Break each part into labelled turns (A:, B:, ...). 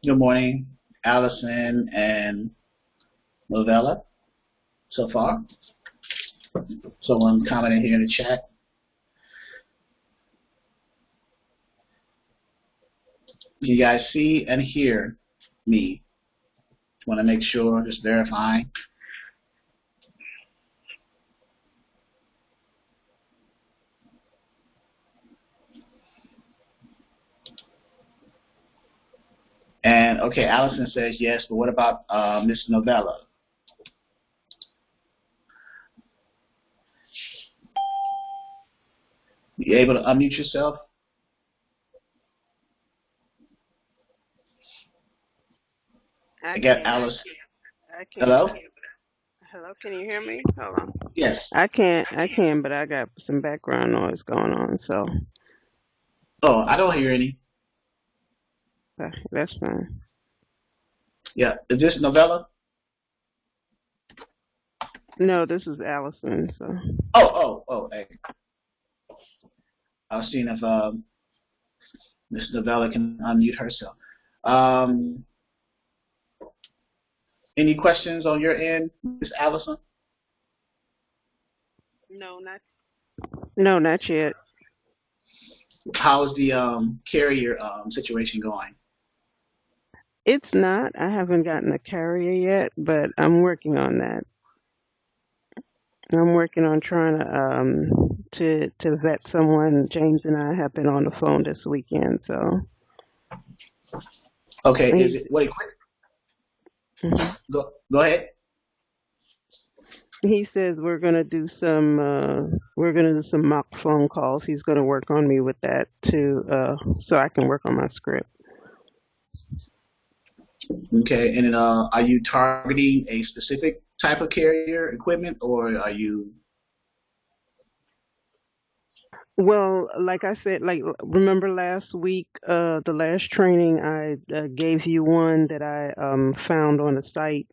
A: Good morning, Allison and Novella so far. Someone commented here in the chat. You guys see and hear me? Want to make sure, just verifying. And okay, Allison says yes, but what about Miss Novella? You able to unmute yourself? I got Alice.
B: I can't.
A: Hello?
B: Hello, can you hear me? Hold on.
A: Yes.
B: I can, but I got some background noise going on, so.
A: Oh, I don't hear any.
B: That's fine.
A: Yeah, is this Novella?
B: No, this is Allison, so.
A: Hey. I was seeing if Miss Novella can unmute herself. Any questions on your end, Miss Allison?
B: No, not yet.
A: How's the carrier situation going?
B: It's not. I haven't gotten a carrier yet, but I'm working on that. I'm working on trying to vet someone. James and I have been on the phone this weekend, so.
A: Okay, wait, quick.
B: Mm-hmm.
A: Go ahead.
B: He says we're gonna do some mock phone calls. He's gonna work on me with that too, so I can work on my script.
A: Okay, and then are you targeting a specific type of carrier equipment, or are you?
B: Well, like I said, remember last week, the last training I gave you one that I found on the site.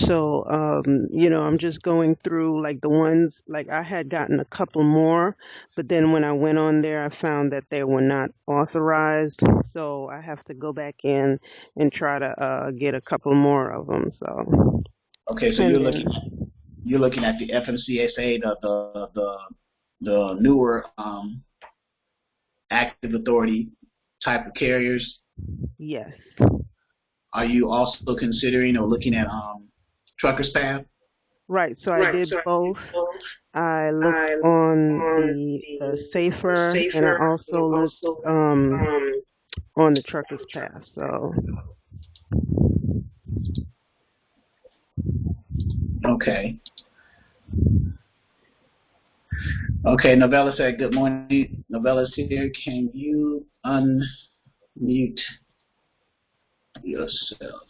B: So I'm just going through like the ones like I had gotten a couple more, but then when I went on there, I found that they were not authorized. So I have to go back in and try to get a couple more of them. So.
A: Okay, so you're looking at the FMCSA, the newer active authority type of carriers.
B: Yes.
A: Are you also considering or looking at Truckers Path?
B: Right. So I did both. I looked on the Safer, and I also looked on the Truckers Path. So.
A: Okay. Okay, Novella said, good morning. Novella's here. Can you unmute yourself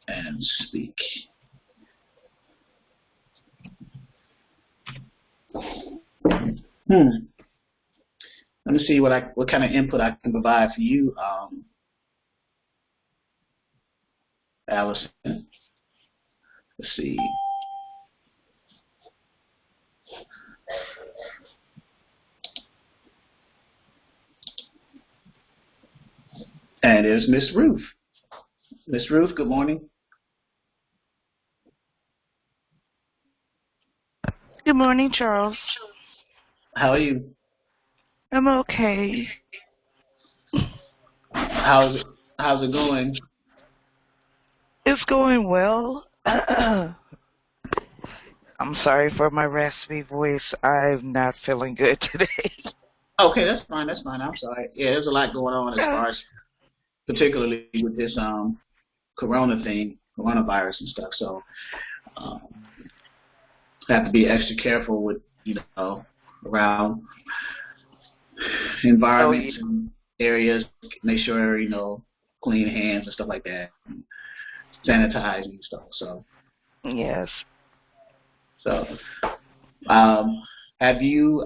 A: and speak? Let me see what kind of input I can provide for you, Allison. Let's see. And there's Miss Ruth. Miss Ruth, good morning.
C: Good morning, Charles.
A: How are you?
C: I'm okay.
A: How's it going?
C: It's going well. I'm sorry for my raspy voice. I'm not feeling good today.
A: Okay, that's fine. I'm sorry. Yeah, there's a lot going on as far as particularly with this coronavirus and stuff. So have to be extra careful with around environments and areas. Make sure clean hands and stuff like that, sanitizing and stuff. So
C: yes.
A: So have you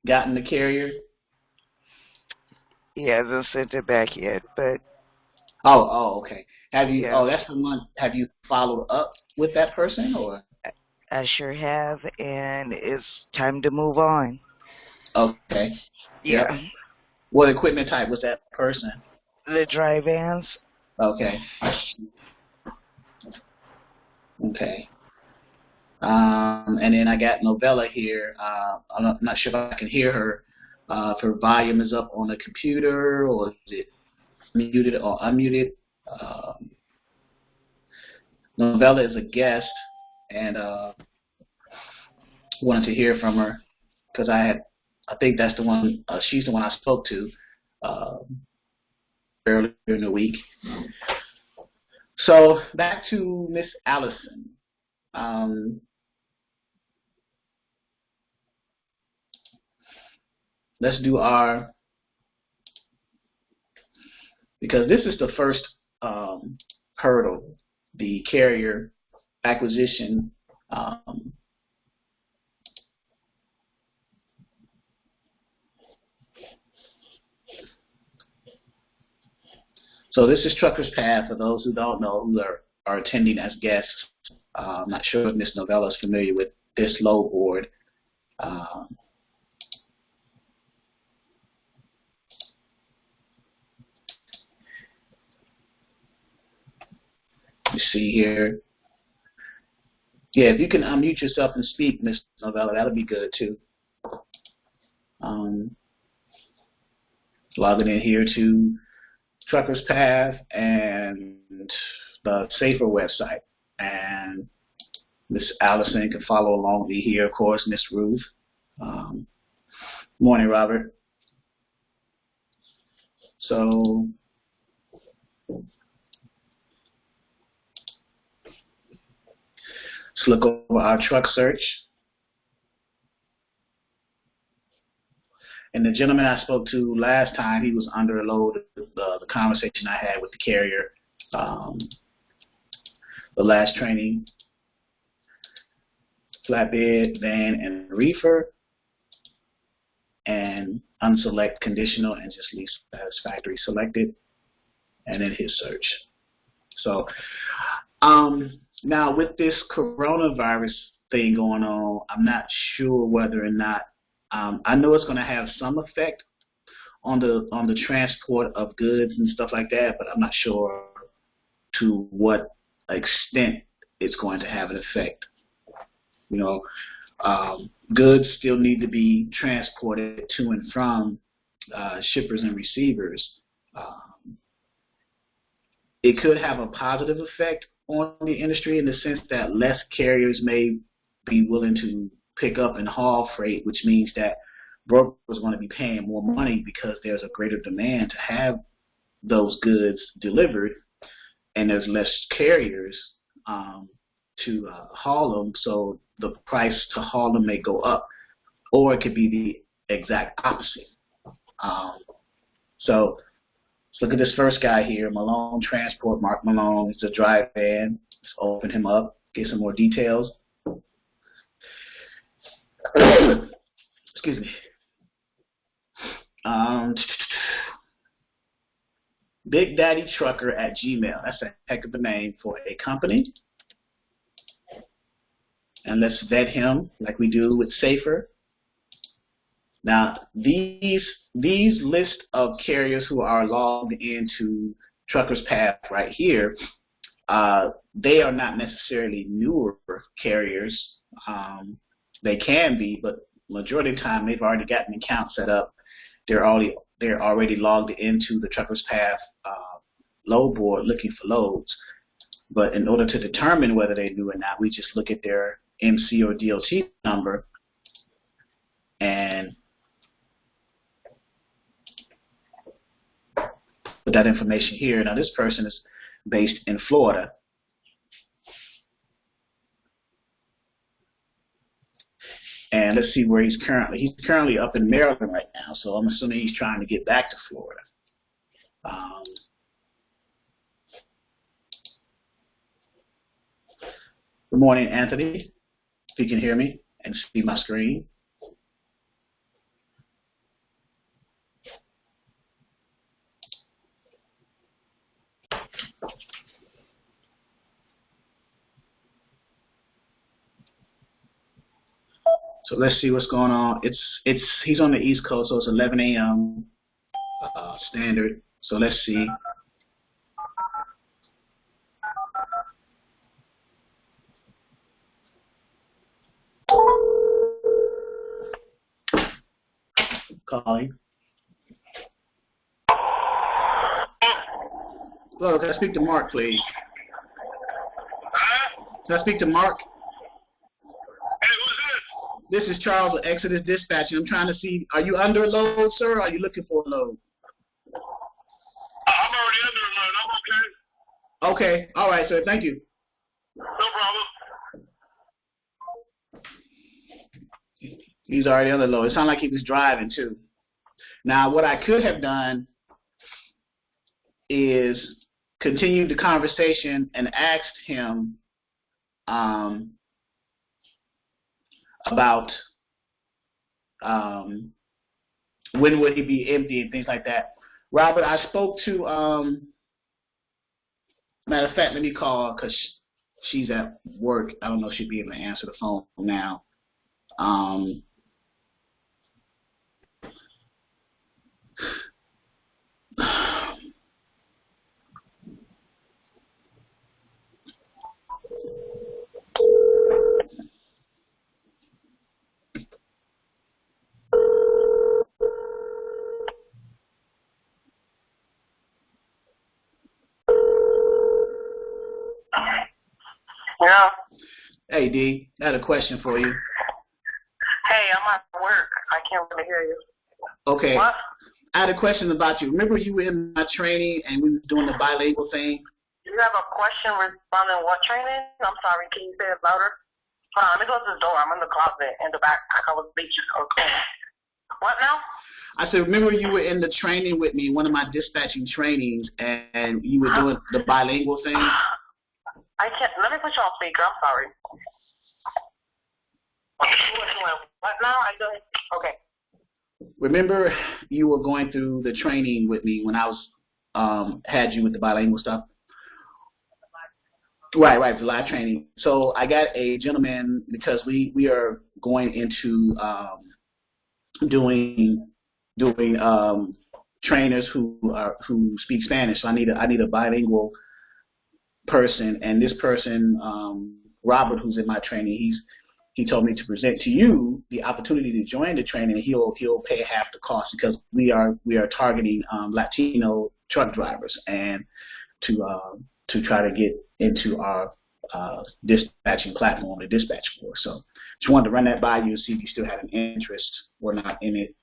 A: gotten the carrier?
C: He hasn't sent it back yet, but.
A: Oh, okay. Have you?
C: Yeah.
A: Oh, that's the one. Have you followed up with that person, or?
C: I sure have, and it's time to move on.
A: Okay.
C: Yeah.
A: Yep. What equipment type was that person?
C: The dry vans.
A: Okay. Okay. And then I got Novella here. I'm not sure if I can hear her. If her volume is up on the computer or is it muted or unmuted. Novella is a guest, and wanted to hear from her because I think that's the one. She's the one I spoke to earlier in the week. So back to Miss Allison. Let's do because this is the first hurdle, the carrier acquisition. So this is Trucker's Path for those who don't know, who are attending as guests. I'm not sure if Ms. Novella is familiar with this load board. You see here. Yeah, if you can unmute yourself and speak, Ms. Novella, that'll be good too. Logging in here to Trucker's Path and the Safer website. And Miss Allison can follow along with me here, of course, Miss Ruth. Morning, Robert. So let's look over our truck search. And the gentleman I spoke to last time, he was under a load. The conversation I had with the carrier, the last training, flatbed, van, and reefer, and unselect conditional and just least satisfactory selected, and then his search. So now with this coronavirus thing going on, I'm not sure whether or not I know it's going to have some effect on the transport of goods and stuff like that, but I'm not sure to what extent it's going to have an effect. You know, goods still need to be transported to and from shippers and receivers. It could have a positive effect on the industry in the sense that less carriers may be willing to pick up and haul freight, which means that brokers are going to be paying more money because there's a greater demand to have those goods delivered, and there's less carriers to haul them, so the price to haul them may go up, or it could be the exact opposite. So let's look at this first guy here, Malone Transport, Mark Malone. It's a dry van. Let's open him up, get some more details. Excuse me. Big Daddy Trucker at Gmail. That's a heck of a name for a company. And let's vet him like we do with Safer. Now, these list of carriers who are logged into Trucker's Path right here, they are not necessarily newer carriers. They can be, but majority of the time they've already got an account set up. They're already logged into the Trucker's Path load board looking for loads. But in order to determine whether they're new or not, we just look at their MC or DOT number and put that information here. Now this person is based in Florida. And let's see where he's currently. He's currently up in Maryland right now, so I'm assuming he's trying to get back to Florida. Good morning, Anthony. If you can hear me and see my screen. So let's see what's going on. He's on the East Coast, so it's 11 a.m. Standard. So let's see. calling. Hello, can I speak to Mark, please? Can I speak to Mark?
D: Hey, who's
A: This is Charles with Exodus Dispatching. I'm trying to see, are you under a load, sir, or are you looking for a load?
D: I'm already under a load. I'm okay.
A: Okay, all right, sir, thank you.
D: No problem.
A: He's already under load. It sounded like he was driving, too. Now, what I could have done is continued the conversation and asked him about when would he be empty and things like that. Robert, I spoke to, matter of fact, let me call her because she's at work. I don't know if she'd be able to answer the phone now.
E: Yeah.
A: Hey, D, I had a question for you.
E: Hey, I'm at work. I can't really hear you.
A: Okay.
E: What?
A: I had a question about you. Remember you were in my training and we were doing the bilingual thing?
E: You have a question responding what training? I'm sorry. Can you say it louder? Hold on. Let me close this door. I'm in the closet in the back. I was bleaching. Okay. What now?
A: I said, remember you were in the training with me, one of my dispatching trainings, and you were doing the bilingual thing?
E: I can't. Let me put you on speaker. I'm sorry. What now? I don't. Okay.
A: Remember you were going through the training with me when I was had you with the bilingual stuff? Right, the live training. So I got a gentleman because we are going into doing trainers who speak Spanish. So I need a bilingual person, and this person, Robert, who's in my training, he told me to present to you the opportunity to join the training. And he'll pay half the cost because we are targeting Latino truck drivers and to try to get into our dispatching platform, the dispatch force. So just wanted to run that by you and see if you still had an interest or not in it.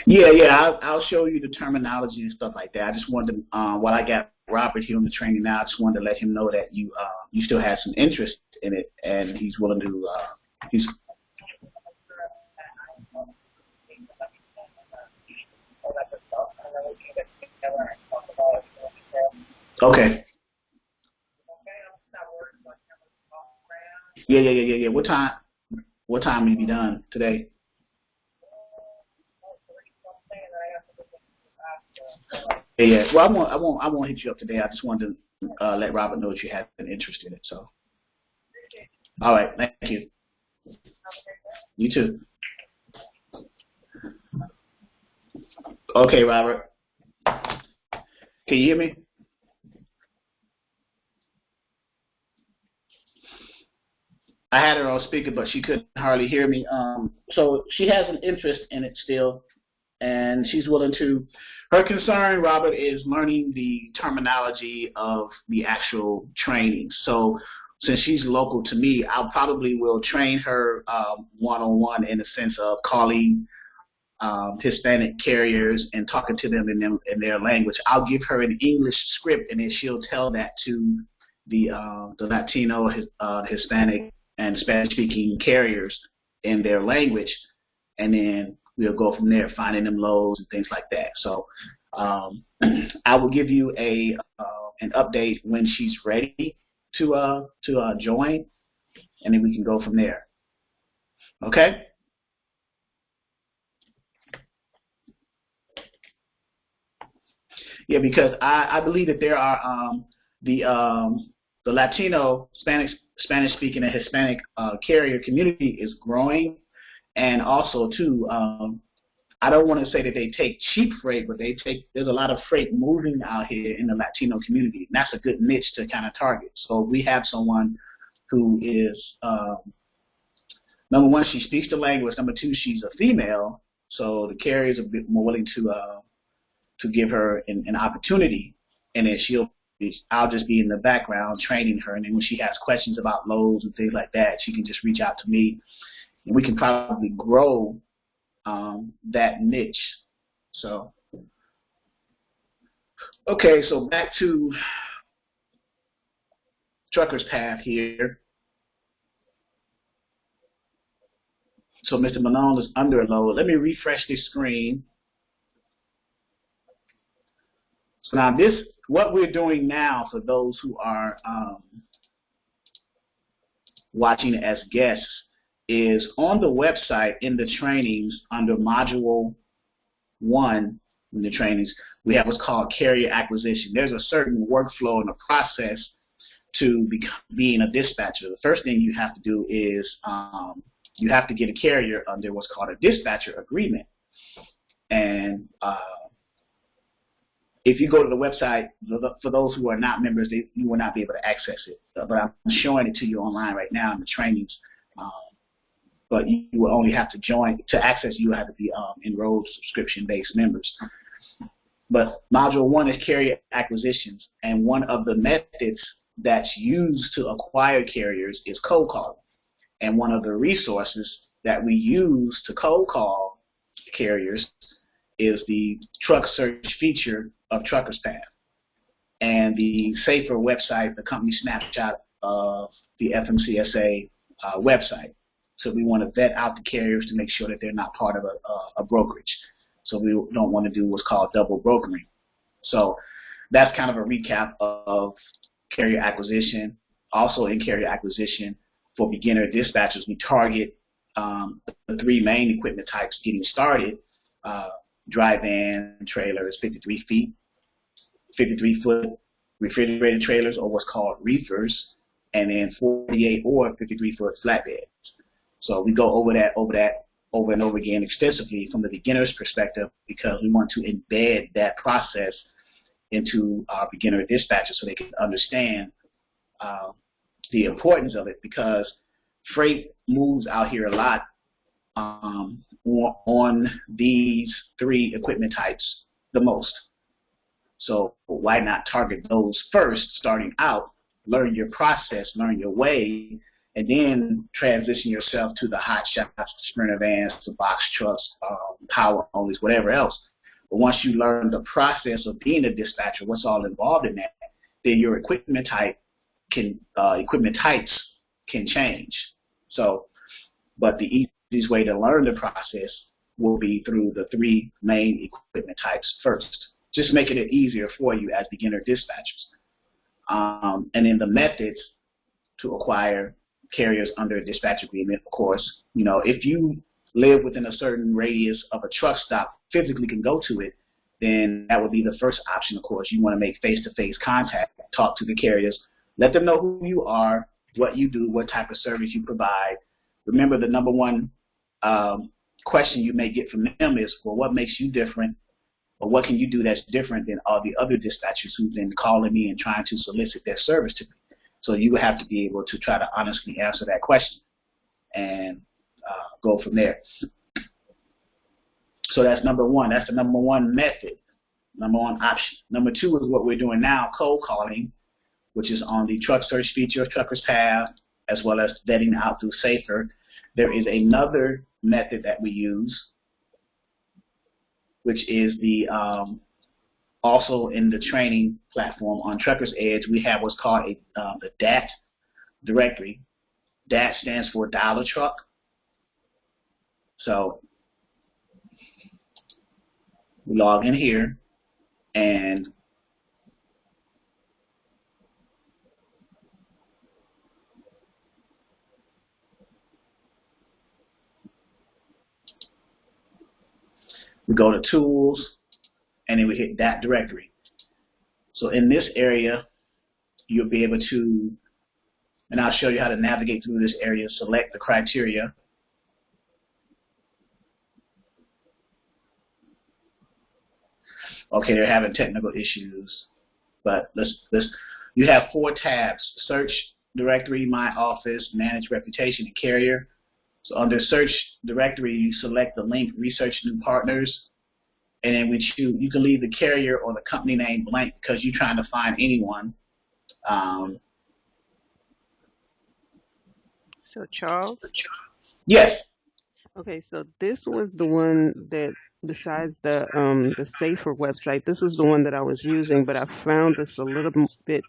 A: Yeah. I'll show you the terminology and stuff like that. I just wanted to, while I got Robert here on the training now, I just wanted to let him know that you still have some interest in it, and he's willing to. He's. Okay. Yeah. What time will you be done today? Yeah. Well, I won't hit you up today. I just wanted to let Robert know that you had an interest in it. So. All right. Thank you. You too. Okay, Robert. Can you hear me? I had her on speaker, but she couldn't hardly hear me. So she has an interest in it still, and she's willing to. Her concern, Robert, is learning the terminology of the actual training. So since she's local to me, I probably will train her one-on-one in the sense of calling Hispanic carriers and talking to them in their language. I'll give her an English script, and then she'll tell that to the Latino, Hispanic, and Spanish-speaking carriers in their language, and then we'll go from there, finding them loads and things like that. So I will give you an update when she's ready to join, and then we can go from there. Okay? Yeah, because I believe that there are the Latino, Spanish-speaking, and Hispanic carrier community is growing, and also too, I don't want to say that they take cheap freight, but there's a lot of freight moving out here in the Latino community, and that's a good niche to kind of target. So we have someone who is, number one, she speaks the language. Number two, she's a female, so the carriers are a bit more willing to give her an opportunity, and then I'll just be in the background training her, and then when she has questions about loads and things like that, she can just reach out to me, and we can probably grow that niche. So, okay, so back to Trucker's Path here. So Mr. Malone is under a load. Let me refresh this screen. So now what we're doing now for those who are watching as guests is on the website in the trainings under Module 1 in the trainings, we have what's called carrier acquisition. There's a certain workflow and a process to being a dispatcher. The first thing you have to do is you have to get a carrier under what's called a dispatcher agreement. And if you go to the website, for those who are not members, you will not be able to access it. But I'm showing it to you online right now in the trainings. But you will only have to join to access. You have to be enrolled subscription-based members. But Module 1 is carrier acquisitions, and one of the methods that's used to acquire carriers is cold calling. And one of the resources that we use to cold call carriers is the truck search feature of Trucker's Path and the SAFER website, the company snapshot of the FMCSA website. So we want to vet out the carriers to make sure that they're not part of a brokerage. So we don't want to do what's called double brokering. So that's kind of a recap of carrier acquisition. Also in carrier acquisition, for beginner dispatchers, we target the three main equipment types getting started: dry van trailers, 53 feet, 53-foot refrigerated trailers, or what's called reefers, and then 48 or 53-foot flatbeds. So we go over and over again extensively from the beginner's perspective, because we want to embed that process into our beginner dispatchers so they can understand the importance of it, because freight moves out here a lot on these three equipment types the most. So why not target those first, starting out, learn your process, learn your way, and then transition yourself to the hot shots, the Sprinter vans, the box trucks, power onlys, whatever else. But once you learn the process of being a dispatcher, what's all involved in that, then your equipment types can change. So, but the easiest way to learn the process will be through the three main equipment types first, just making it easier for you as beginner dispatchers. And then the methods to acquire carriers under a dispatch agreement, of course, if you live within a certain radius of a truck stop, physically can go to it, then that would be the first option, of course. You want to make face-to-face contact, talk to the carriers, let them know who you are, what you do, what type of service you provide. Remember, the number one question you may get from them is, well, what makes you different? Or what can you do that's different than all the other dispatchers who've been calling me and trying to solicit their service to me? So you have to be able to try to honestly answer that question and go from there. So that's number one. That's the number one method, number one option. Number two is what we're doing now, cold calling, which is on the truck search feature of Trucker's Path, as well as vetting out through SAFER. There is another method that we use, which is the also in the training platform on Trucker's Edge. We have what's called the DAT directory. DAT stands for Dial a Truck. So we log in here, and we go to Tools, and then we hit that directory. So in this area, you'll be able to, and I'll show you how to navigate through this area, select the criteria. Okay, they're having technical issues, but you have 4 tabs: search, directory, my office, manage reputation, and carrier. So under search directory, you select the link, research new partners, and then you can leave the carrier or the company name blank because you're trying to find anyone.
B: So Charles?
A: Yes.
B: Okay, so this was the one that, besides the Safer website, this was the one that I was using, but I found this a little bit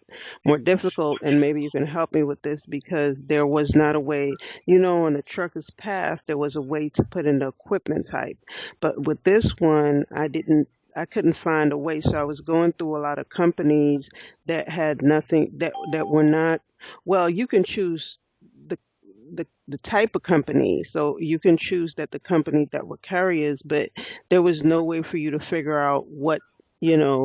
B: more difficult, and maybe you can help me with this because there was not a way, on the Trucker's Path, there was a way to put in the equipment type, but with this one, I couldn't find a way, so I was going through a lot of companies that had nothing, that were not, well, you can choose the type of company, so you can choose that the companies that were carriers, but there was no way for you to figure out what they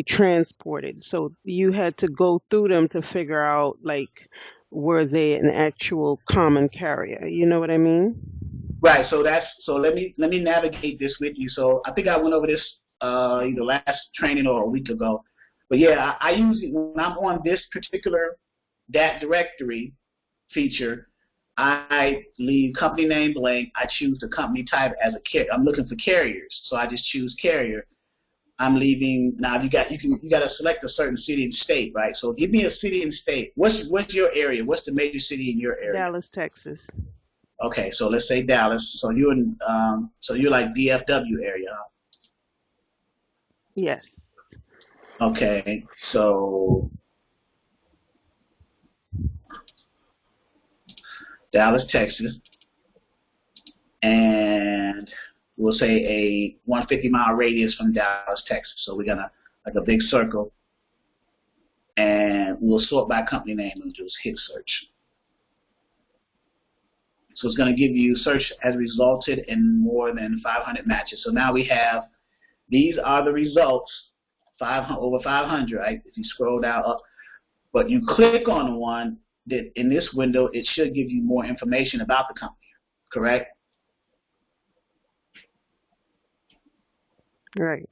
B: transported. So you had to go through them to figure out, like, were they an actual common carrier? You know what I mean?
A: Right. So let me navigate this with you. So I think I went over this either last training or a week ago. But yeah, I usually, when I'm on this particular that directory feature, I leave company name blank. I choose the company type as a carrier. I'm looking for carriers, so I just choose carrier. I'm leaving now. You got to select a certain city and state, right? So give me a city and state. What's your area? What's the major city in your area?
B: Dallas, Texas.
A: Okay, so let's say Dallas. So you're in you're like DFW area. Huh?
B: Yes.
A: Okay, so Dallas, Texas, and we'll say a 150-mile radius from Dallas, Texas. So we're gonna like a big circle, and we'll sort by company name and just hit search. So it's going to give you search has resulted in more than 500 matches. So now we have, these are the results, over 500, right? If you scroll down up, but you click on one that in this window, it should give you more information about the company, correct?
B: Right.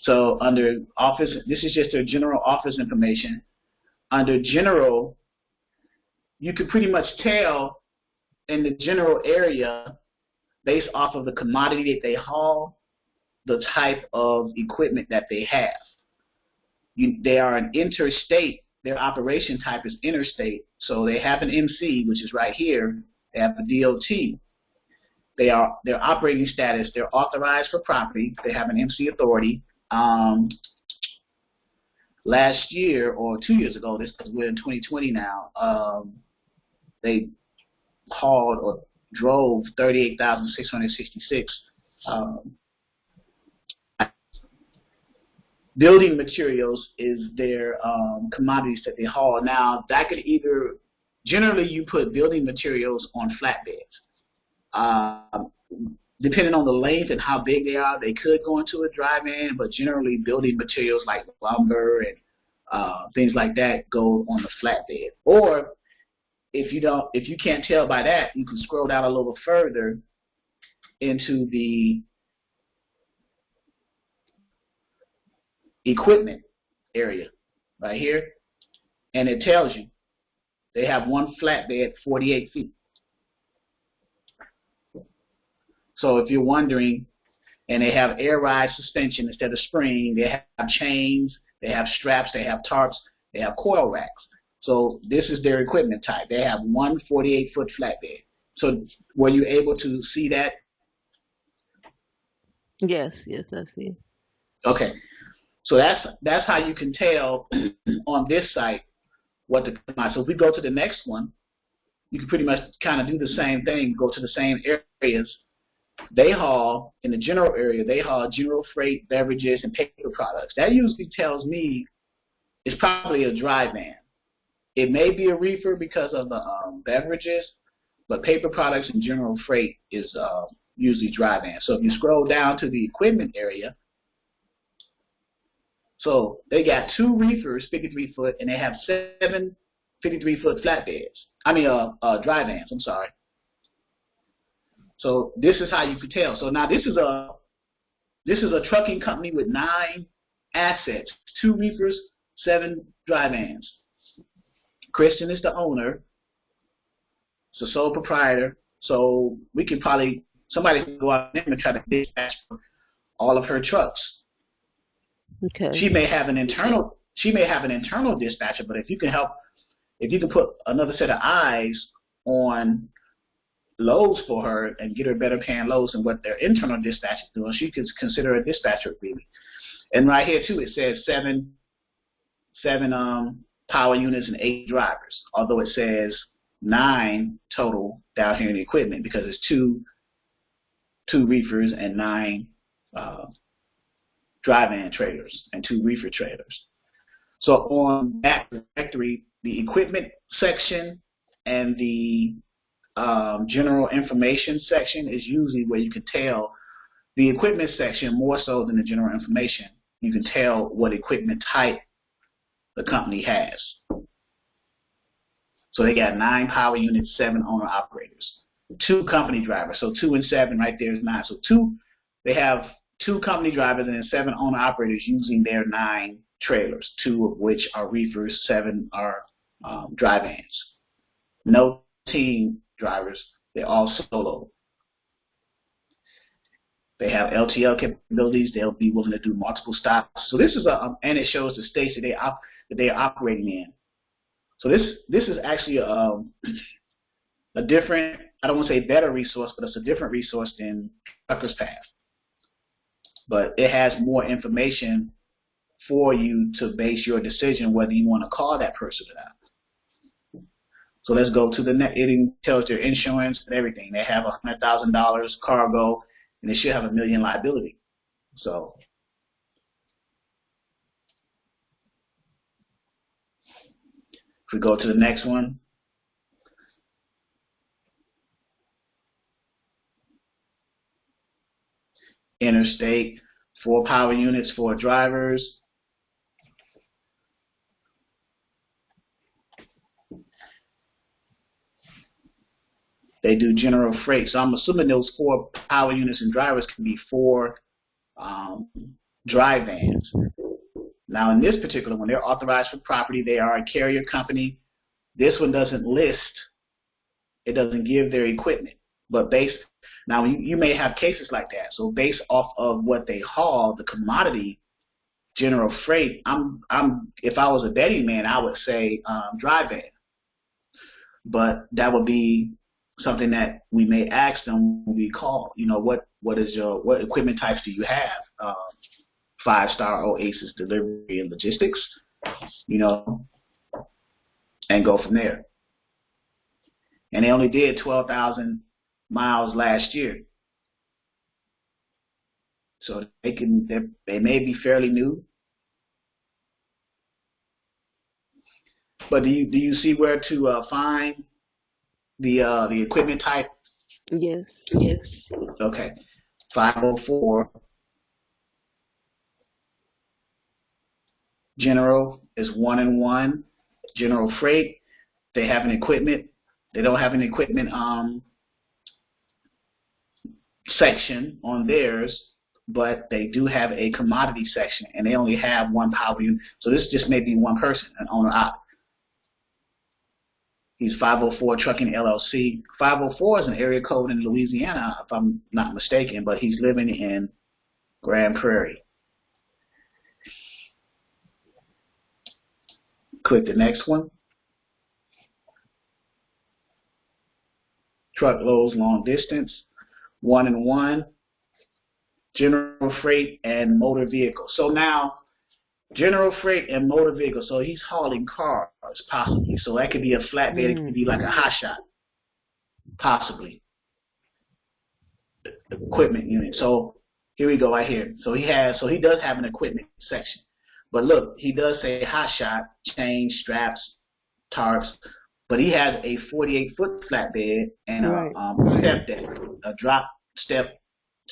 A: So under office, this is just their general office information. Under general, you can pretty much tell in the general area, based off of the commodity that they haul, the type of equipment that they have. They are an interstate. Their operation type is interstate. So they have an MC, which is right here. They have a DOT. Their operating status, they're authorized for property. They have an MC authority. Last year, or 2 years ago, this because we're in 2020 now, they hauled or drove 38,666 building materials is their commodities that they haul. Now that could either, generally you put building materials on flatbeds. Depending on the length and how big they are, they could go into a dry van, but generally building materials like lumber and things like that go on the flatbed. Or if you can't tell by that, you can scroll down a little further into the equipment area right here, and it tells you they have one flatbed 48 feet. So if you're wondering, and they have air ride suspension instead of spring, they have chains, they have straps, they have tarps, they have coil racks. So this is their equipment type. They have one 48-foot flatbed. So were you able to see that?
B: Yes, I see.
A: Okay. So that's how you can tell on this site what the commodity. So if we go to the next one, you can pretty much kind of do the same thing, go to the same areas. They haul, in the general area, they haul general freight, beverages, and paper products. That usually tells me it's probably a dry van. It may be a reefer because of the beverages, but paper products and general freight is usually dry van. So if you scroll down to the equipment area, so they got 2 reefers, 53-foot, and they have 7 53-foot flatbeds. I mean, dry vans, I'm sorry. So this is how you could tell. So now this is This is a trucking company with 9 assets, 2 reefers, 7 dry vans. Christian is the owner. It's the sole proprietor. So we could probably, somebody can go out there and try to dispatch all of her trucks.
B: Okay.
A: She may have an internal dispatcher, but if you can put another set of eyes on loads for her and get her better paying loads than what their internal dispatch is doing, she could consider a dispatcher really. And right here too, it says seven power units and 8 drivers, although it says 9 total down here in the equipment because it's two reefers and 9 dry van trailers and 2 reefer trailers. So on that directory, the equipment section and the general information section is usually where you can tell the equipment section more so than the general information. You can tell what equipment type the company has. So they got 9 power units, 7 owner operators, 2 company drivers. So 2 and 7 right there is 9. So they have 2 company drivers and then 7 owner operators using their 9 trailers, 2 of which are reefers, 7 are dry vans. No team drivers, they're all solo. They have LTL capabilities. They'll be willing to do multiple stops. So this is and it shows the states that they are operating in. So this is actually a different, I don't want to say better resource, but it's a different resource than Truckers Path. But it has more information for you to base your decision whether you want to call that person or not. So let's go to the next. It tells their insurance and everything. They have $100,000 cargo, and they should have $1 million liability. So if we go to the next one, interstate, 4 power units, 4 drivers. They do general freight. So I'm assuming those 4 power units and drivers can be 4 dry vans. Now in this particular one, they're authorized for property. They are a carrier company. This one doesn't list. It doesn't give their equipment. But now you may have cases like that. So based off of what they haul, the commodity, general freight, if I was a betting man, I would say dry van. But that would be something that we may ask them when we call. You know, what equipment types do you have? 5-star Oasis delivery and logistics, you know, and go from there. And they only did 12,000 miles last year. So they may be fairly new. But do you see where to find the equipment type?
B: Yes.
A: Okay. 504. General is 1 and 1. General freight, they have an equipment. They don't have an equipment section on theirs, but they do have a commodity section, and they only have 1 power unit. So this just may be 1 person, an owner-op. He's 504 Trucking LLC. 504 is an area code in Louisiana, if I'm not mistaken, but he's living in Grand Prairie. Click the next one. Truckloads, long distance, 1 and 1. General freight and motor vehicle. So now, general freight and motor vehicle. So he's hauling cars, possibly. So that could be a flatbed. It could be like a hot shot, possibly. Equipment unit. So here we go right here. So he does have an equipment section. But look, he does say hot shot, chains, straps, tarps, but he has a 48-foot flatbed and a step deck, a drop step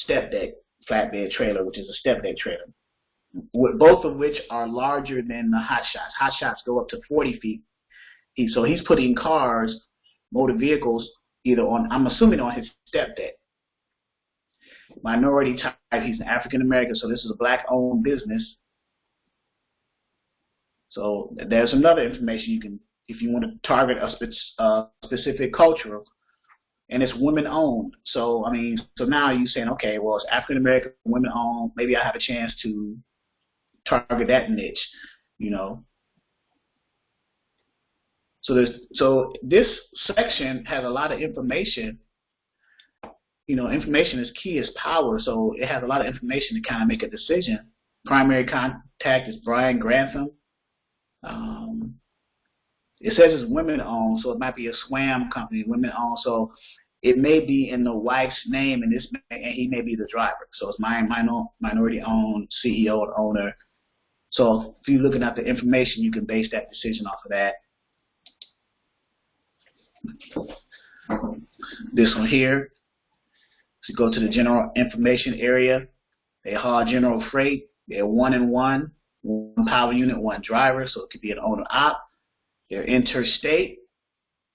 A: deck flatbed trailer, which is a step deck trailer, both of which are larger than the hot shots. Hot shots go up to 40 feet. So he's putting cars, motor vehicles, either on, I'm assuming on his step deck. minority type. He's an African American, so this is a black-owned business. So there's another information you can, if you want to target a specific culture, and it's women-owned. So I mean, so now you're saying, okay, well, it's African American, women-owned. Maybe I have a chance to target that niche, you know. So this section has a lot of information. You know, information is key, is power. So it has a lot of information to kind of make a decision. Primary contact is Brian Grantham. It says it's women-owned, so it might be a SWAM company, women-owned. So it may be in the wife's name, and he may be the driver. So it's minority-owned, CEO and owner. So if you're looking at the information, you can base that decision off of that. This one here, so go to the general information area. They haul general freight. They're 1-in-1, one power unit, one driver, so it could be an owner-op. They're interstate.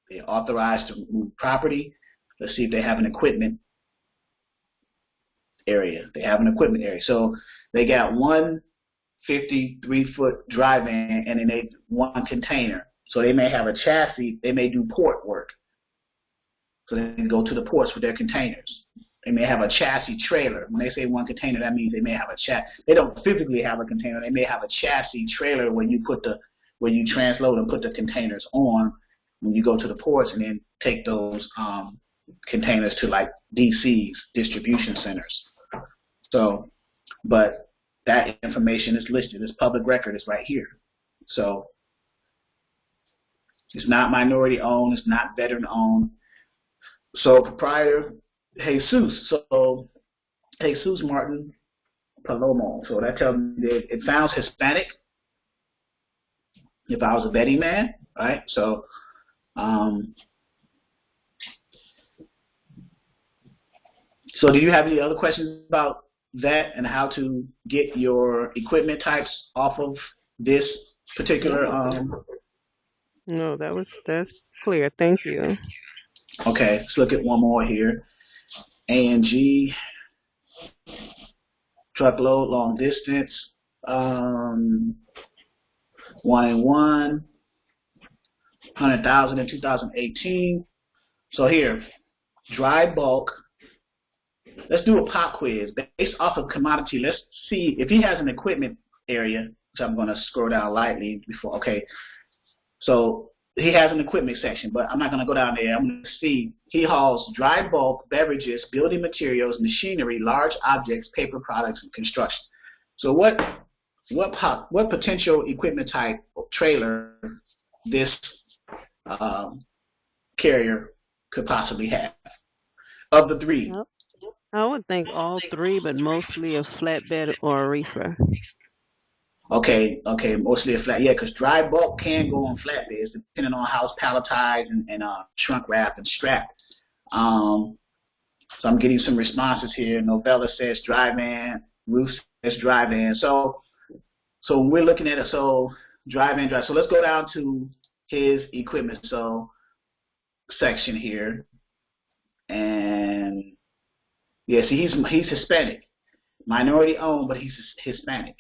A: They're authorized to move property. Let's see if they have an equipment area. They have an equipment area. So they got one 53-foot dry van and then one container. So they may have a chassis. They may do port work. So they can go to the ports with their containers. They may have a chassis trailer. When they say one container, that means they may have a chassis. They don't physically have a container. They may have a chassis trailer when you transload and put the containers on when you go to the ports, and then take those containers to like DCs, distribution centers. So, but that information is listed. It's public record. It's right here. So it's not minority owned. It's not veteran owned. So proprietor Jesus. So Jesus Martin Palomo. So that tells me that it sounds Hispanic. If I was a betting man, right? So so do you have any other questions about that and how to get your equipment types off of this particular
B: No, that's clear. Thank you.
A: Okay, let's look at one more here. A&G, truckload, long distance, 1-in-1, 100,000 in 2018. So here, dry bulk. Let's do a pop quiz based off of commodity. Let's see if he has an equipment area, which I'm going to scroll down lightly before. Okay, so he has an equipment section, but I'm not going to go down there. I'm going to see he hauls dry bulk, beverages, building materials, machinery, large objects, paper products, and construction. So what potential equipment type or trailer this carrier could possibly have of the three?
B: I would think all three, but mostly a flatbed or a reefer.
A: Okay, mostly a flat, yeah, because dry bulk can go on flatbeds depending on how it's palletized and shrunk wrapped and strapped. So I'm getting some responses here. Novella says dry van, Ruth says dry van. So we're looking at it. So dry van, dry. So let's go down to his equipment section here, and yeah, see he's Hispanic, minority owned, but he's Hispanic.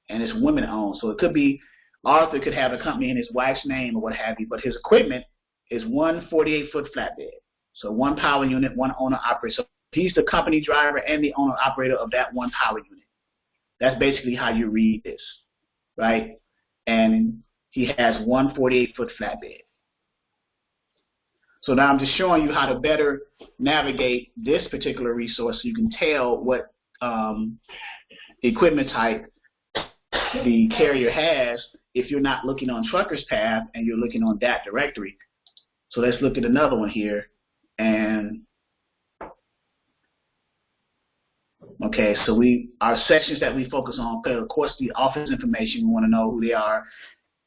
A: And it's women owned. So it could be Arthur could have a company in his wife's name or what have you, but his equipment is one 48-foot flatbed. So one power unit, one owner operator. So he's the company driver and the owner operator of that one power unit. That's basically how you read this, right? And he has one 48-foot flatbed. So now I'm just showing you how to better navigate this particular resource so you can tell what equipment type the carrier has if you're not looking on Trucker's Path and you're looking on that directory. So let's look at another one here. And okay, so our sections that we focus on, of course, the office information, we want to know who they are.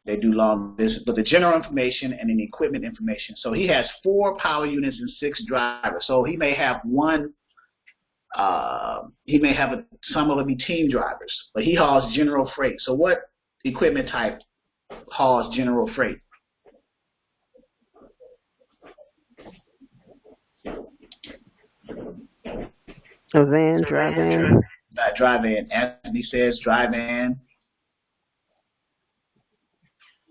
A: They do long distance, but the general information and then the equipment information. So he has 4 power units and 6 drivers. So he may have one. He may have some of them be team drivers, but he hauls general freight. So what equipment type hauls general freight?
B: A van, drive-in.
A: Drive-in. Anthony says drive-in.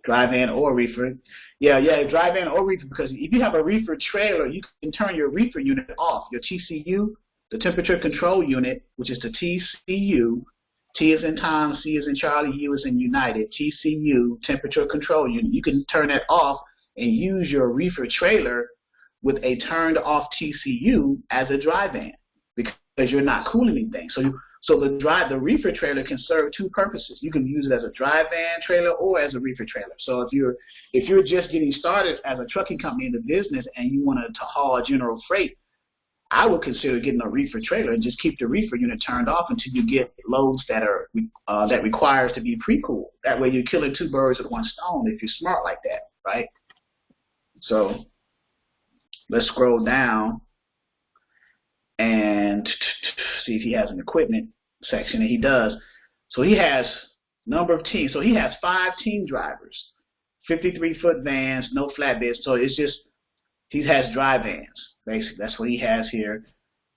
A: Drive-in or reefer. Yeah, drive-in or reefer, because if you have a reefer trailer, you can turn your reefer unit off. Your TCU, the temperature control unit, which is the TCU, T is in Tom, C is in Charlie, U is in United, TCU, temperature control unit. You can turn that off and use your reefer trailer with a turned off TCU as a drive-in, because you're not cooling anything. So the reefer trailer can serve two purposes. You can use it as a drive-in trailer or as a reefer trailer. So if you're just getting started as a trucking company in the business and you wanted to haul general freight, I would consider getting a reefer trailer and just keep the reefer unit turned off until you get loads that requires to be pre-cooled. That way you're killing two birds with one stone if you're smart like that, right? So let's scroll down and see if he has an equipment section, and he does. So he has number of teams. So he has 5 team drivers, 53-foot vans, no flatbeds. So it's just, he has dry vans, basically. That's what he has here.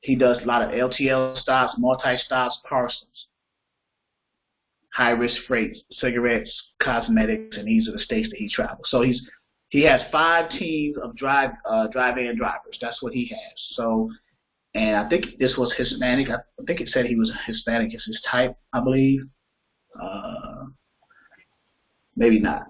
A: He does a lot of LTL stops, multi-stops, parcels, high-risk freight, cigarettes, cosmetics, and these are the states that he travels. So he has 5 teams of drive-in drivers. That's what he has. So, and I think this was Hispanic. I think it said he was Hispanic as his type, I believe. Maybe not.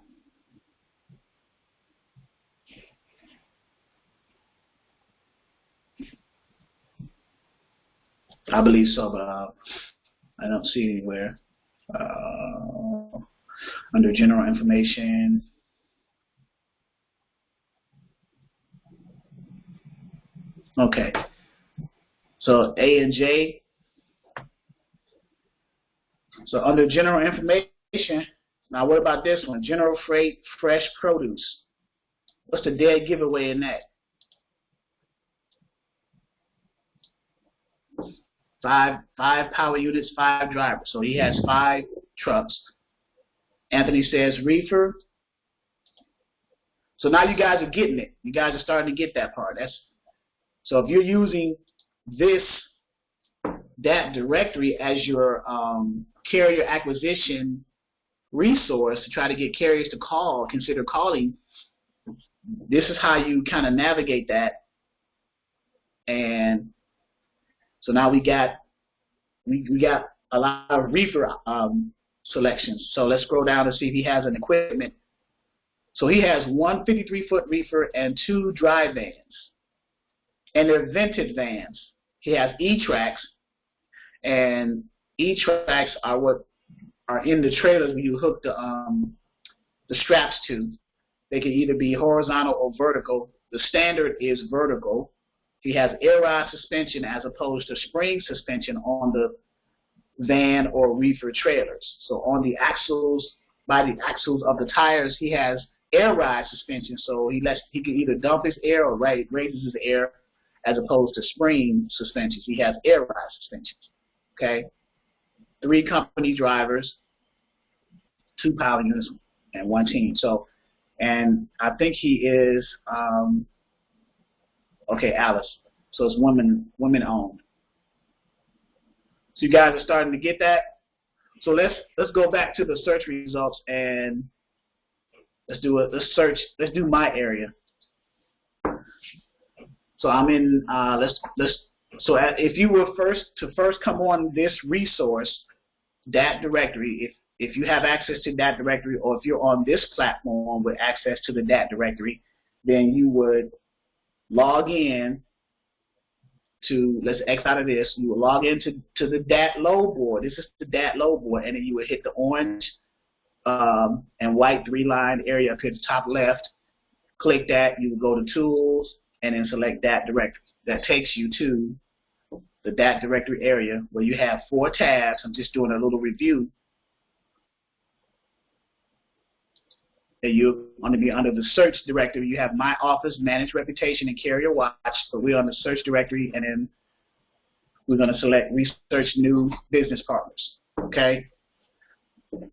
A: I believe so, but I don't see anywhere. Under general information. Okay. So A and J. So under general information, now what about this one? General freight, fresh produce. What's the dead giveaway in that? 5 power units, 5 drivers. So he has 5 trucks. Anthony says reefer. So now you guys are getting it. You guys are starting to get that part. So if you're using that directory as your carrier acquisition resource to try to get carriers to consider calling, this is how you kind of navigate that. And so now we got a lot of reefer selections. So let's scroll down to see if he has an equipment. So he has 1 53-foot reefer and 2 dry vans. And they're vented vans. He has E-tracks, and E-tracks are what are in the trailers when you hook the straps to. They can either be horizontal or vertical. The standard is vertical. He has air ride suspension as opposed to spring suspension on the van or reefer trailers. So on the axles, by the axles of the tires, he has air ride suspension. So he can either dump his air or raises his air, as opposed to spring suspensions. He has air ride suspensions. Okay, 3 company drivers, 2 power units, and 1 team. So, and I think he is okay, Alice. So it's women owned. So you guys are starting to get that. So let's go back to the search results and let's do my area. So I'm in so if you were first come on this resource, that directory, if you have access to that directory, or if you're on this platform with access to the DAT directory, then you would log in to, let's X out of this, you will log into the DAT load board. This is the DAT load board, and then you would hit the orange and white 3-line area up here at the top left. Click that, you would go to Tools, and then select DAT directory. That takes you to the DAT directory area where you have 4 tabs. I'm just doing a little review. And you're going to be under the search directory. You have My Office, Managed Reputation, and Carrier Watch. So we're on the search directory, and then we're going to select Research New Business Partners. Okay?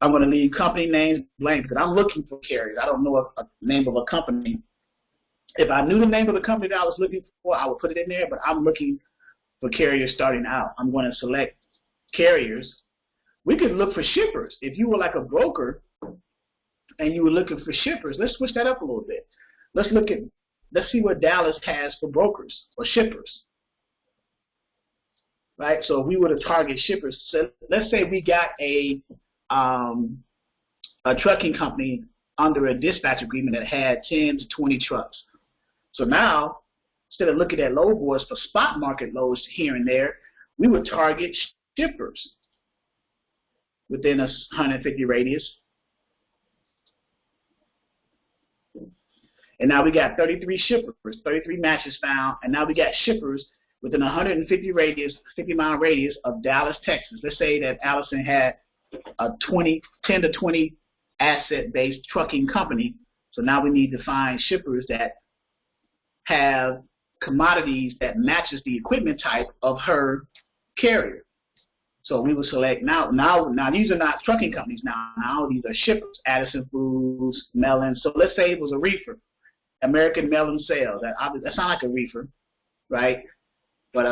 A: I'm going to leave company names blank because I'm looking for carriers. I don't know a name of a company. If I knew the name of the company that I was looking for, I would put it in there, but I'm looking for carriers starting out. I'm going to select carriers. We could look for shippers. If you were like a broker and you were looking for shippers, let's switch that up a little bit. Let's see what Dallas has for brokers or shippers. Right? So if we were to target shippers, so let's say we got a trucking company under a dispatch agreement that had 10 to 20 trucks. So now, instead of looking at load boards for spot market loads here and there, we would target shippers within a 150 radius. And now we got 33 shippers, 33 matches found, and now we got shippers within a 150 radius, 50-mile radius of Dallas, Texas. Let's say that Allison had a 10 to 20 asset-based trucking company. So now we need to find shippers that have commodities that matches the equipment type of her carrier. So we would select now these are not trucking companies now these are shippers, Addison Foods, Mellon. So let's say it was a reefer, American Melon Sales. That sounds like a reefer, right? But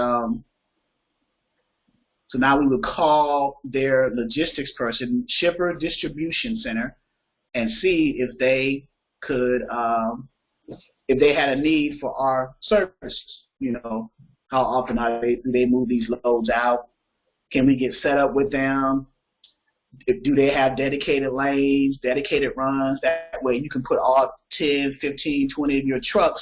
A: so now we would call their logistics person, Shipper Distribution Center, and see if they could, if they had a need for our services. You know, how often do they move these loads out? Can we get set up with them? Do they have dedicated lanes, dedicated runs? That way you can put all 10, 15, 20 of your trucks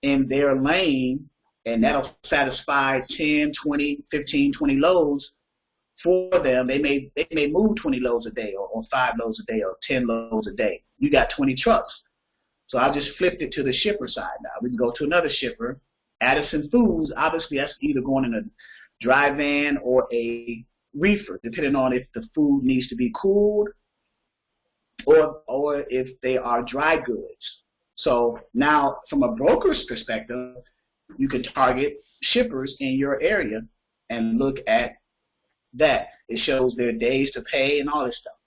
A: in their lane, and that'll satisfy 10, 20, 15, 20 loads for them. They may move 20 loads a day or 5 loads a day or 10 loads a day. You got 20 trucks. So I just flipped it to the shipper side now. We can go to another shipper, Addison Foods. Obviously, that's either going in a dry van or a reefer, depending on if the food needs to be cooled or if they are dry goods. So now, from a broker's perspective, you can target shippers in your area and look at that. It shows their days to pay and all this stuff.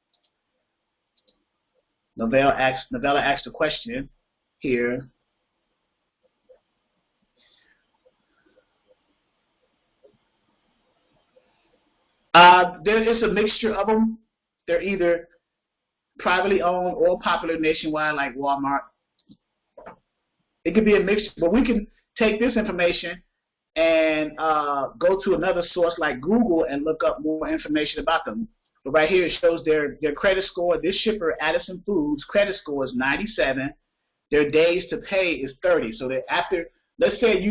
A: Novella asked a question here. There is a mixture of them. They're either privately owned or popular nationwide, like Walmart. It could be a mixture, but we can take this information and go to another source like Google and look up more information about them. But right here it shows their credit score. This shipper, Addison Foods, credit score is 97. Their days to pay is 30. So that after, let's say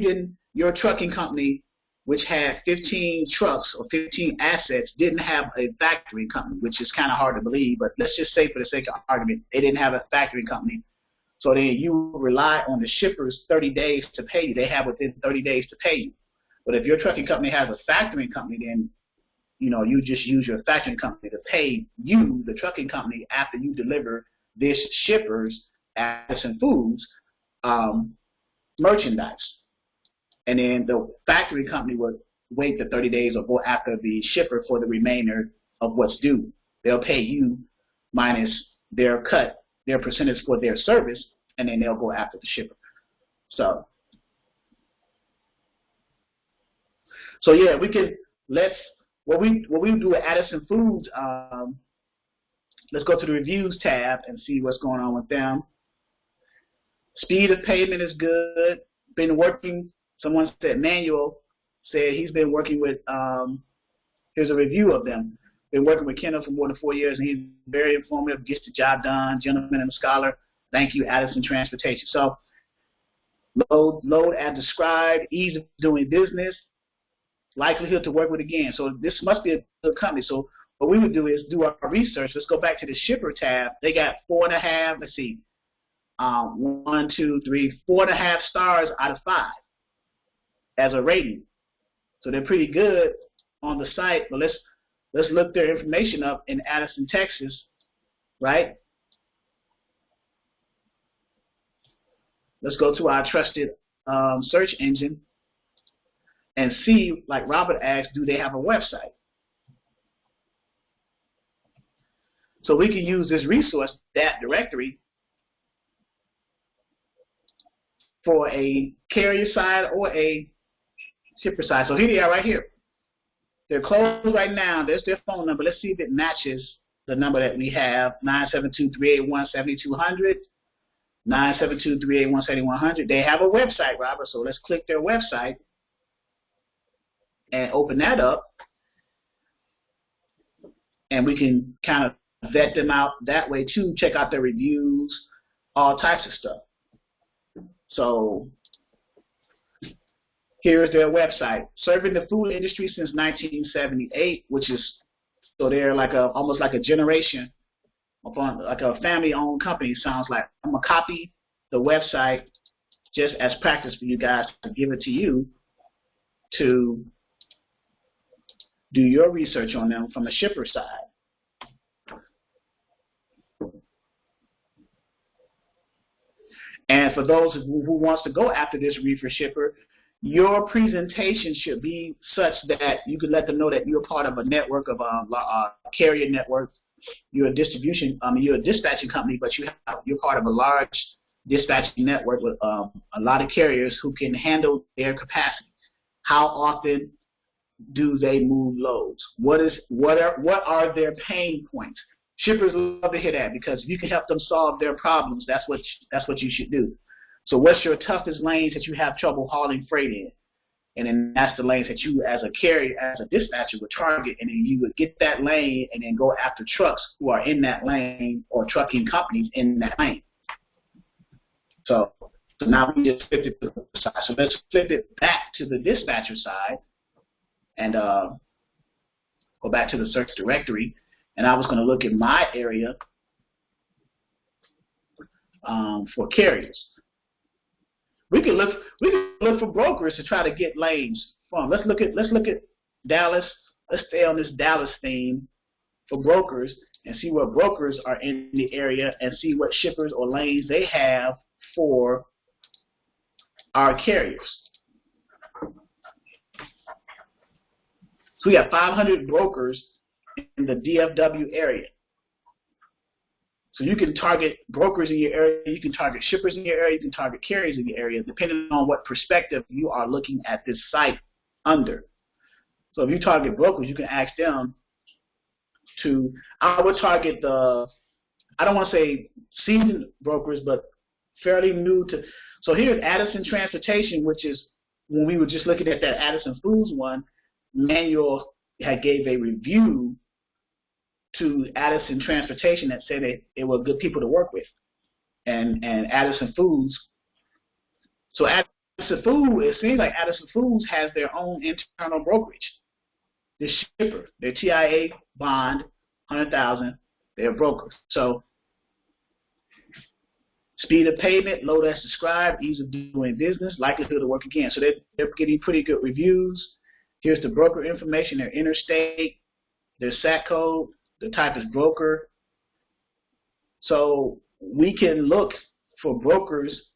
A: your trucking company, which had 15 trucks or 15 assets, didn't have a factoring company, which is kind of hard to believe, but let's just say for the sake of argument, they didn't have a factoring company. So then you rely on the shipper's 30 days to pay you. They have within 30 days to pay you. But if your trucking company has a factoring company, then you just use your factoring company to pay you, the trucking company, after you deliver this shipper's, Addison Foods, merchandise. And then the factory company would wait the 30 days or go after the shipper for the remainder of what's due. They'll pay you minus their cut, their percentage for their service, and then they'll go after the shipper. So yeah, we can what we do at Addison Foods. Let's go to the reviews tab and see what's going on with them. Speed of payment is good. Been working. Someone said Manuel said he's been working with. Here's a review of them. Been working with Kendall for more than 4 years, and he's very informative. Gets the job done. Gentleman and a scholar. Thank you, Addison Transportation. So load as described. Ease of doing business. Likelihood to work with again. So this must be a good company. So what we would do is do our research. Let's go back to the shipper tab. They got 4.5. Let's see. 1, 2, 3, 4.5 stars out of 5 as a rating. So they're pretty good on the site. But let's look their information up in Addison, Texas, right? Let's go to our trusted search engine and see, like Robert asked, do they have a website? So we can use this resource, that directory, for a carrier side or a shipper side. So here they are right here. They're closed right now. There's their phone number. Let's see if it matches the number that we have, 972-381-7200, 972-381-7100. They have a website, Robert, so let's click their website and open that up, and we can kind of vet them out that way too, check out their reviews, all types of stuff. So here's their website. Serving the food industry since 1978, which is, so they're like almost like a generation upon, like a family-owned company, sounds like. I'm going to copy the website just as practice for you guys to give it to you to do your research on them from the shipper side. And for those who wants to go after this reefer shipper, your presentation should be such that you can let them know that you're part of a network of a carrier network. You're a you're a dispatching company, but you're part of a large dispatching network with a lot of carriers who can handle their capacity. How often do they move loads? What are their pain points? Shippers love to hear that, because if you can help them solve their problems, that's what you should do. So what's your toughest lanes that you have trouble hauling freight in? And then that's the lanes that you, as a carrier, as a dispatcher, would target, and then you would get that lane and then go after trucks who are in that lane or trucking companies in that lane. So now we just flipped it to the side. So let's flip it back to the dispatcher side and go back to the search directory. And I was going to look at my area for carriers. We can look for brokers to try to get lanes from. Let's look at Dallas. Let's stay on this Dallas theme for brokers and see what brokers are in the area and see what shippers or lanes they have for our carriers. So we have 500 brokers in the DFW area. So you can target brokers in your area, you can target shippers in your area, you can target carriers in your area, depending on what perspective you are looking at this site under. So if you target brokers, you can ask them to, I would target the, I don't want to say seasoned brokers, but fairly new to, so here's Addison Transportation, which is, when we were just looking at that Addison Foods one, Manuel had gave a review to Addison Transportation that said they were good people to work with, and Addison Foods. So Addison Foods, it seems like Addison Foods has their own internal brokerage. The shipper, their TIA bond, 100,000, they're brokers. So speed of payment, load as described, ease of doing business, likelihood to work again. So they're getting pretty good reviews. Here's the broker information, their interstate, their SAT code, the type is broker. So we can look for brokers.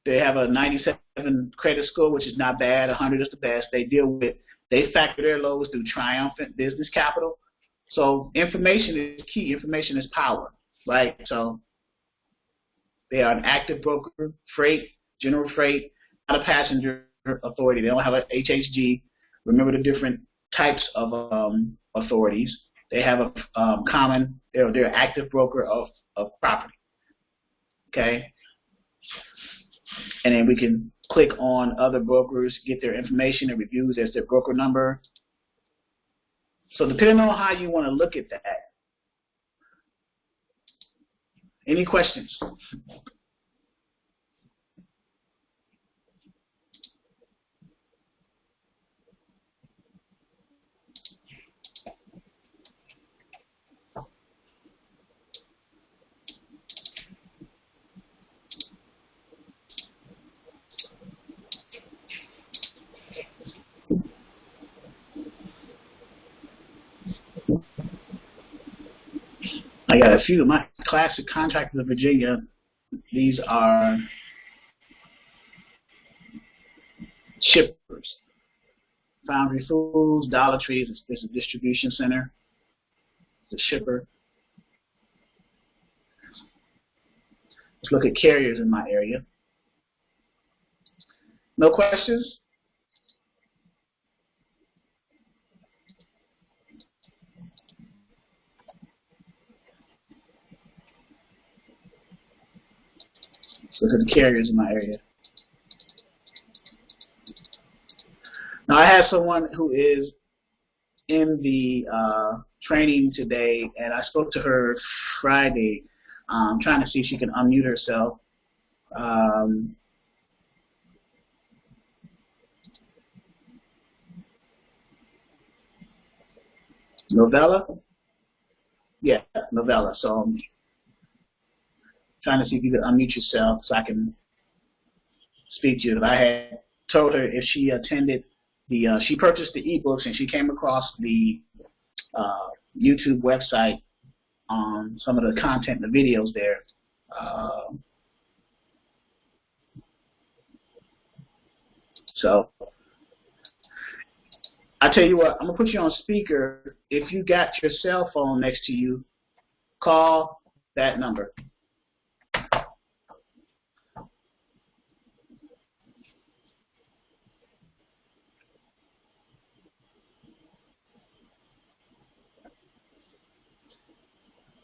A: They have a 97 credit score, which is not bad. 100 is the best. They factor their loads through Triumphant Business Capital. So information is key. Information is power, right? So they are an active broker, freight, general freight, not a passenger authority. They don't have a HHG. Remember the different types of authorities. They have a common, they're an active broker of property. Okay? And then we can click on other brokers, get their information and reviews as their broker number. So depending on how you want to look at that. Any questions? I got a few of my classic contractors of Virginia. These are shippers. Foundry Foods, Dollar Tree is a distribution center. It's a shipper. Let's look at carriers in my area. No questions? Look at the carriers in my area. Now I have someone who is in the training today, and I spoke to her Friday, trying to see if she can unmute herself. Novella? Yeah, Novella. So I'm trying to see if you can unmute yourself so I can speak to you. I had told her if she attended she purchased the ebooks and she came across the YouTube website on some of the content, the videos there. So I tell you what, I'm gonna put you on speaker. If you got your cell phone next to you, call that number.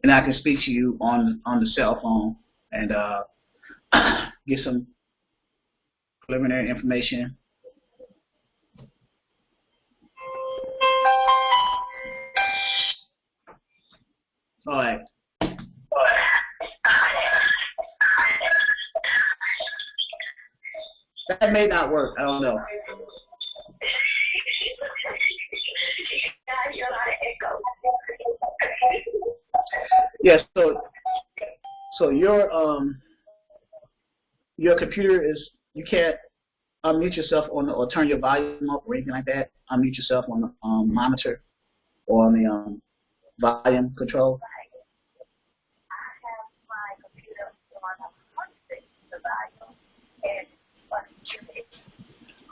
A: And I can speak to you on the cell phone and get some preliminary information. All right. That may not work. I don't know. Yes. So your computer is, you can't unmute yourself on or turn your volume up or anything like that. Unmute yourself on the monitor or on the volume control.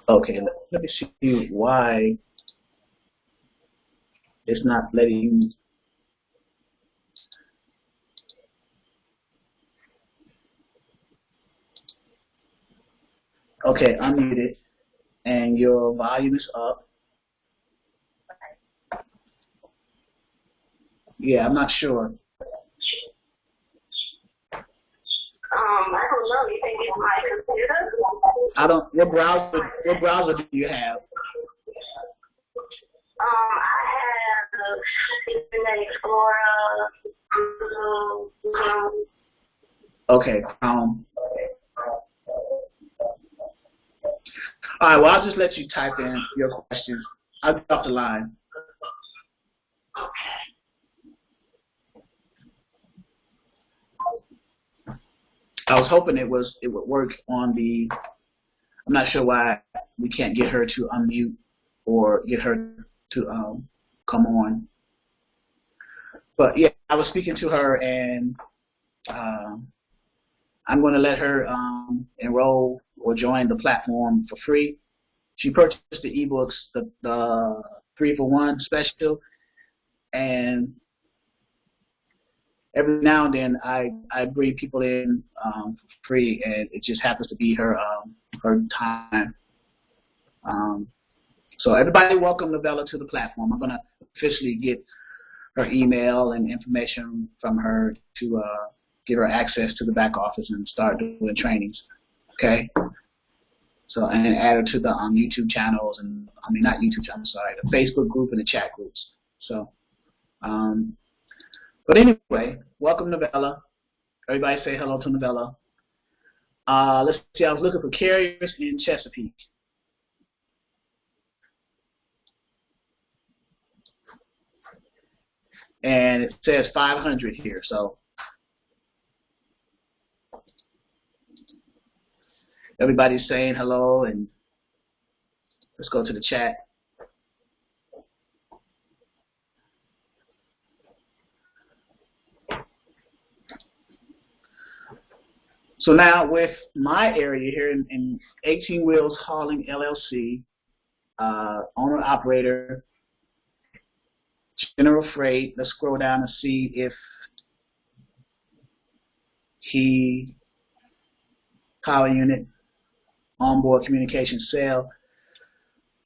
A: Okay, let me see why it's not letting you. Okay, unmuted, and your volume is up. Yeah, I'm not sure.
E: I don't know. You think it's my computer?
A: I don't. What browser do you have?
E: I have the Internet Explorer.
A: Okay, Chrome. All right. Well, I'll just let you type in your questions. I'll get off the line. I was hoping it would work on the. I'm not sure why we can't get her to unmute or get her to come on. But yeah, I was speaking to her, and I'm going to let her enroll or join the platform for free. She purchased the ebooks, the 3-for-1 special, and every now and then I bring people in for free, and it just happens to be her time. So everybody, welcome Novella to the platform. I'm going to officially get her email and information from her to give her access to the back office and start doing trainings. Okay. So and add her to the YouTube channels and not YouTube channels, sorry, the Facebook group and the chat groups. So. But anyway, welcome Novella. Everybody say hello to Novella. Let's see, I was looking for carriers in Chesapeake. And it says 500 here, so everybody's saying hello, and let's go to the chat. So now with my area here in 18 Wheels Hauling LLC, owner-operator, General Freight, let's scroll down and see if he, power unit, onboard communication sale,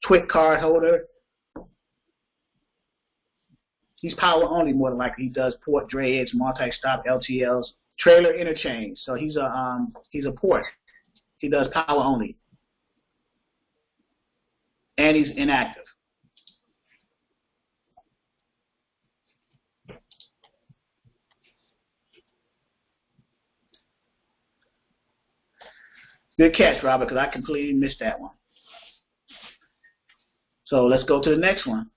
A: TWIC card holder. He's power only more than likely. He does port drayage, multi-stop LTLs, Trailer interchange. So he's a port. He does power only. And he's inactive. Good catch, Robert, because I completely missed that one. So let's go to the next one.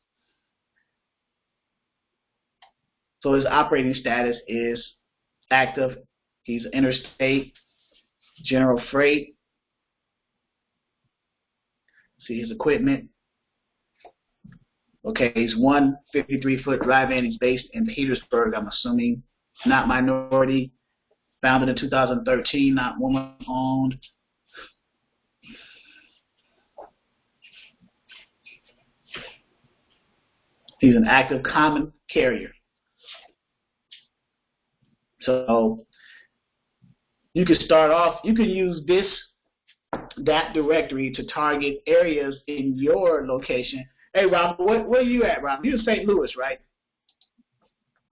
A: So his operating status is active. He's interstate, general freight. See his equipment. Okay, he's 153-foot drive-in. He's based in Petersburg, I'm assuming. Not minority. Founded in 2013, not woman-owned. He's an active common carrier. So you can start off, you can use that directory to target areas in your location. Hey, Rob, where are you at, Rob? You're in St. Louis, right?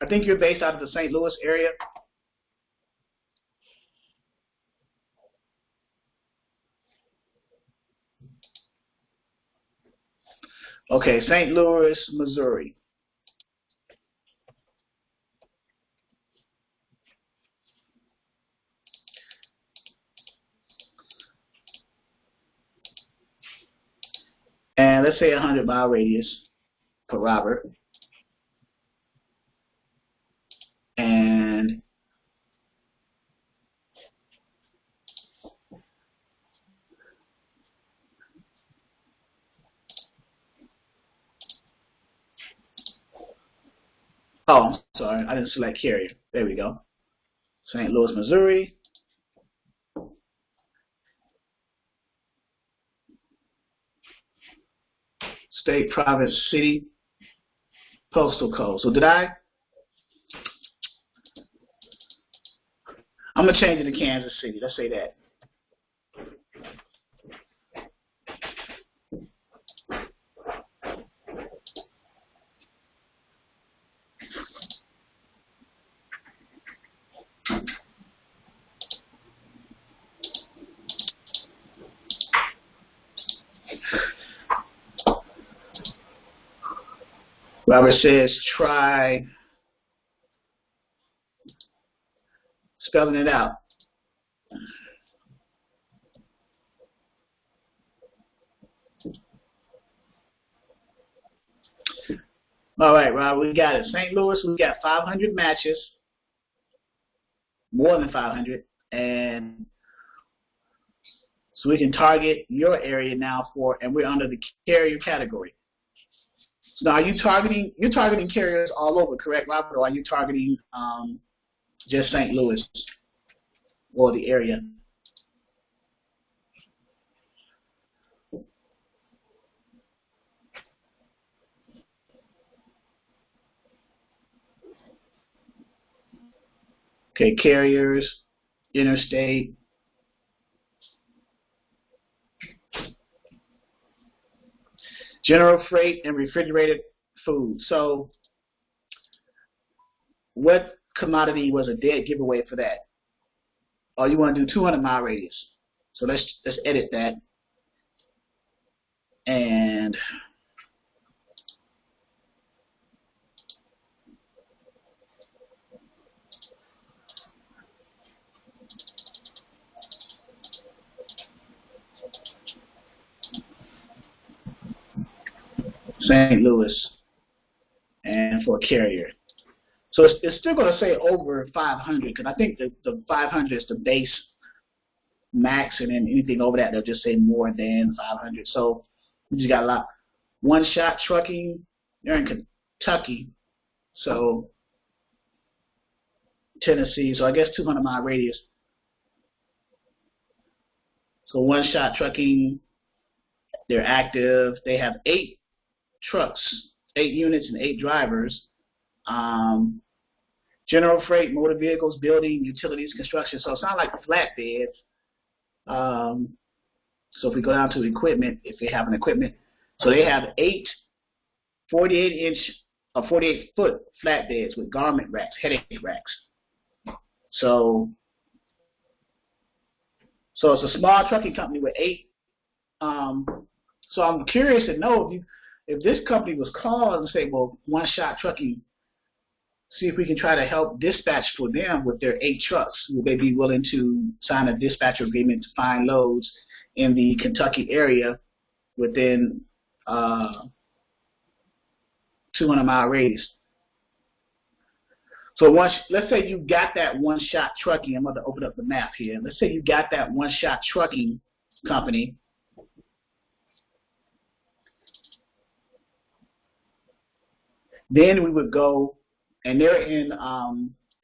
A: I think you're based out of the St. Louis area. Okay, St. Louis, Missouri. And let's say 100-mile radius for Robert. And oh, sorry, I didn't select carrier. There we go. St. Louis, Missouri. State, province, city, postal code. So I'm going to change it to Kansas City. Let's say that. Robert says try spelling it out. All right, Rob, we got it. St. Louis, we got 500 matches, more than 500, and so we can target your area now and we're under the carrier category. So now, you're targeting carriers all over, correct, Robert, or are you targeting just St. Louis or the area? Okay, carriers, interstate. General freight and refrigerated food. So what commodity was a dead giveaway for that? Oh, you want to do 200-mile radius. So let's edit that. And St. Louis, and for a carrier. So it's still going to say over 500 because I think the 500 is the base max, and then anything over that they'll just say more than 500. So we just got a lot. One Shot Trucking, they're in Kentucky, so Tennessee. So I guess 200-mile radius. So One Shot Trucking, they're active. They have 8 trucks, 8 units and 8 drivers. General freight, motor vehicles, building, utilities, construction. So it sounds like flatbeds. So if we go down to equipment, if they have an equipment, so they have 8 48-foot flatbeds with garment racks, headache racks. So it's a small trucking company with 8. So I'm curious to know if this company was called and say, well, One Shot Trucking, see if we can try to help dispatch for them with their 8 trucks. Would they be willing to sign a dispatcher agreement to find loads in the Kentucky area within 200-mile radius? So let's say you got that One Shot Trucking. I'm going to open up the map here. Let's say you got that One Shot Trucking company. Then we would go, and they're in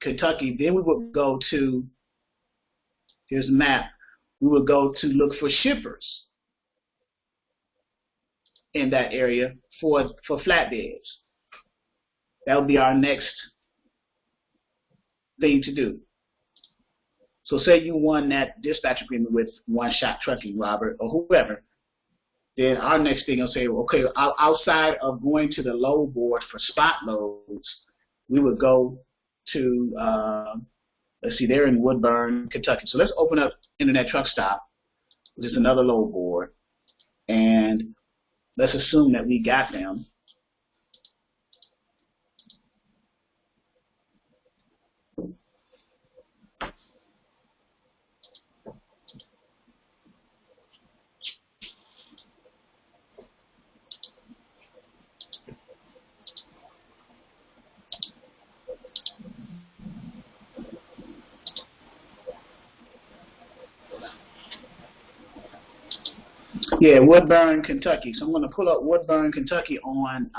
A: Kentucky. Then we would go to, here's the map. We would go to look for shippers in that area for flatbeds. That would be our next thing to do. So say you won that dispatch agreement with One Shot Trucking, Robert, or whoever. Then our next thing will say, okay, outside of going to the load board for spot loads, we would go to, let's see, they're in Woodburn, Kentucky. So let's open up Internet Truck Stop, which is another load board, and let's assume that we got them. Yeah, Woodburn, Kentucky. So I'm going to pull up Woodburn, Kentucky on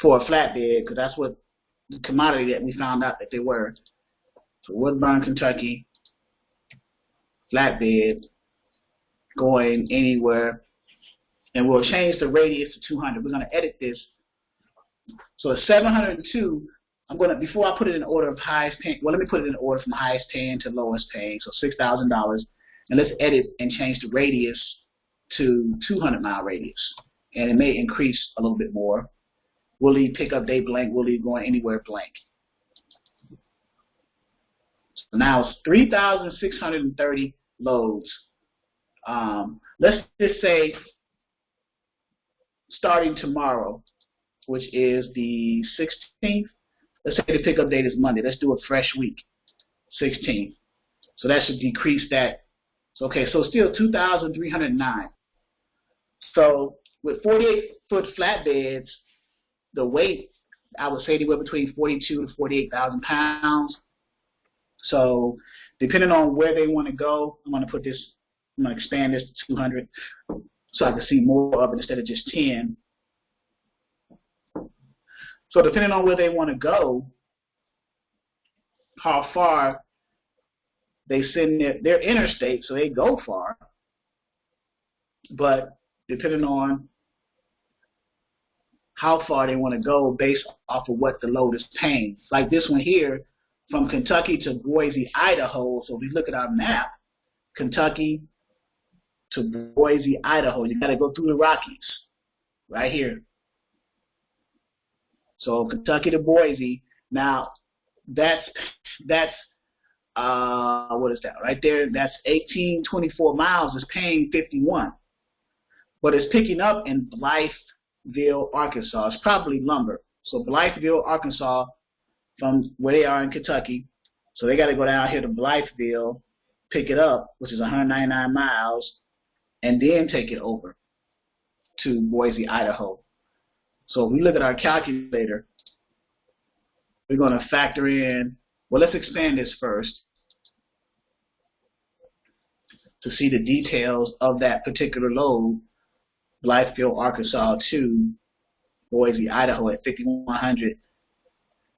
A: for a flatbed, because that's what the commodity that we found out that they were. So Woodburn, Kentucky, flatbed, going anywhere, and we'll change the radius to 200. We're going to edit this. So it's 702. I'm going to, before I put it in order of highest paying, well, let me put it in order from highest paying to lowest paying, so $6,000. And let's edit and change the radius to 200-mile radius. And it may increase a little bit more. Will he pick up day blank? Will he going anywhere blank? So now it's 3,630 loads. Let's just say starting tomorrow, which is the 16th. Let's say the pickup date is Monday. Let's do a fresh week, 16th. So that should decrease that. So, okay, so still 2,309. So with 48-foot flatbeds, the weight, I would say anywhere between 42 to 48,000 pounds. So depending on where they want to go, I'm going to put this, I'm going to expand this to 200 so I can see more of it instead of just 10. So depending on where they want to go, how far they send their interstate, so they go far. But depending on how far they want to go based off of what the load is paying. Like this one here, from Kentucky to Boise, Idaho. So if we look at our map, Kentucky to Boise, Idaho, you got to go through the Rockies right here. So Kentucky to Boise. Now that's what is that right there? That's 1824 miles. Is paying 51, but it's picking up in Blytheville, Arkansas. It's probably lumber. So Blytheville, Arkansas, from where they are in Kentucky. So they got to go down here to Blytheville, pick it up, which is 199 miles, and then take it over to Boise, Idaho. So if we look at our calculator, we're going to factor in, well, let's expand this first to see the details of that particular load, Blytheville, Arkansas to Boise, Idaho at 5,100.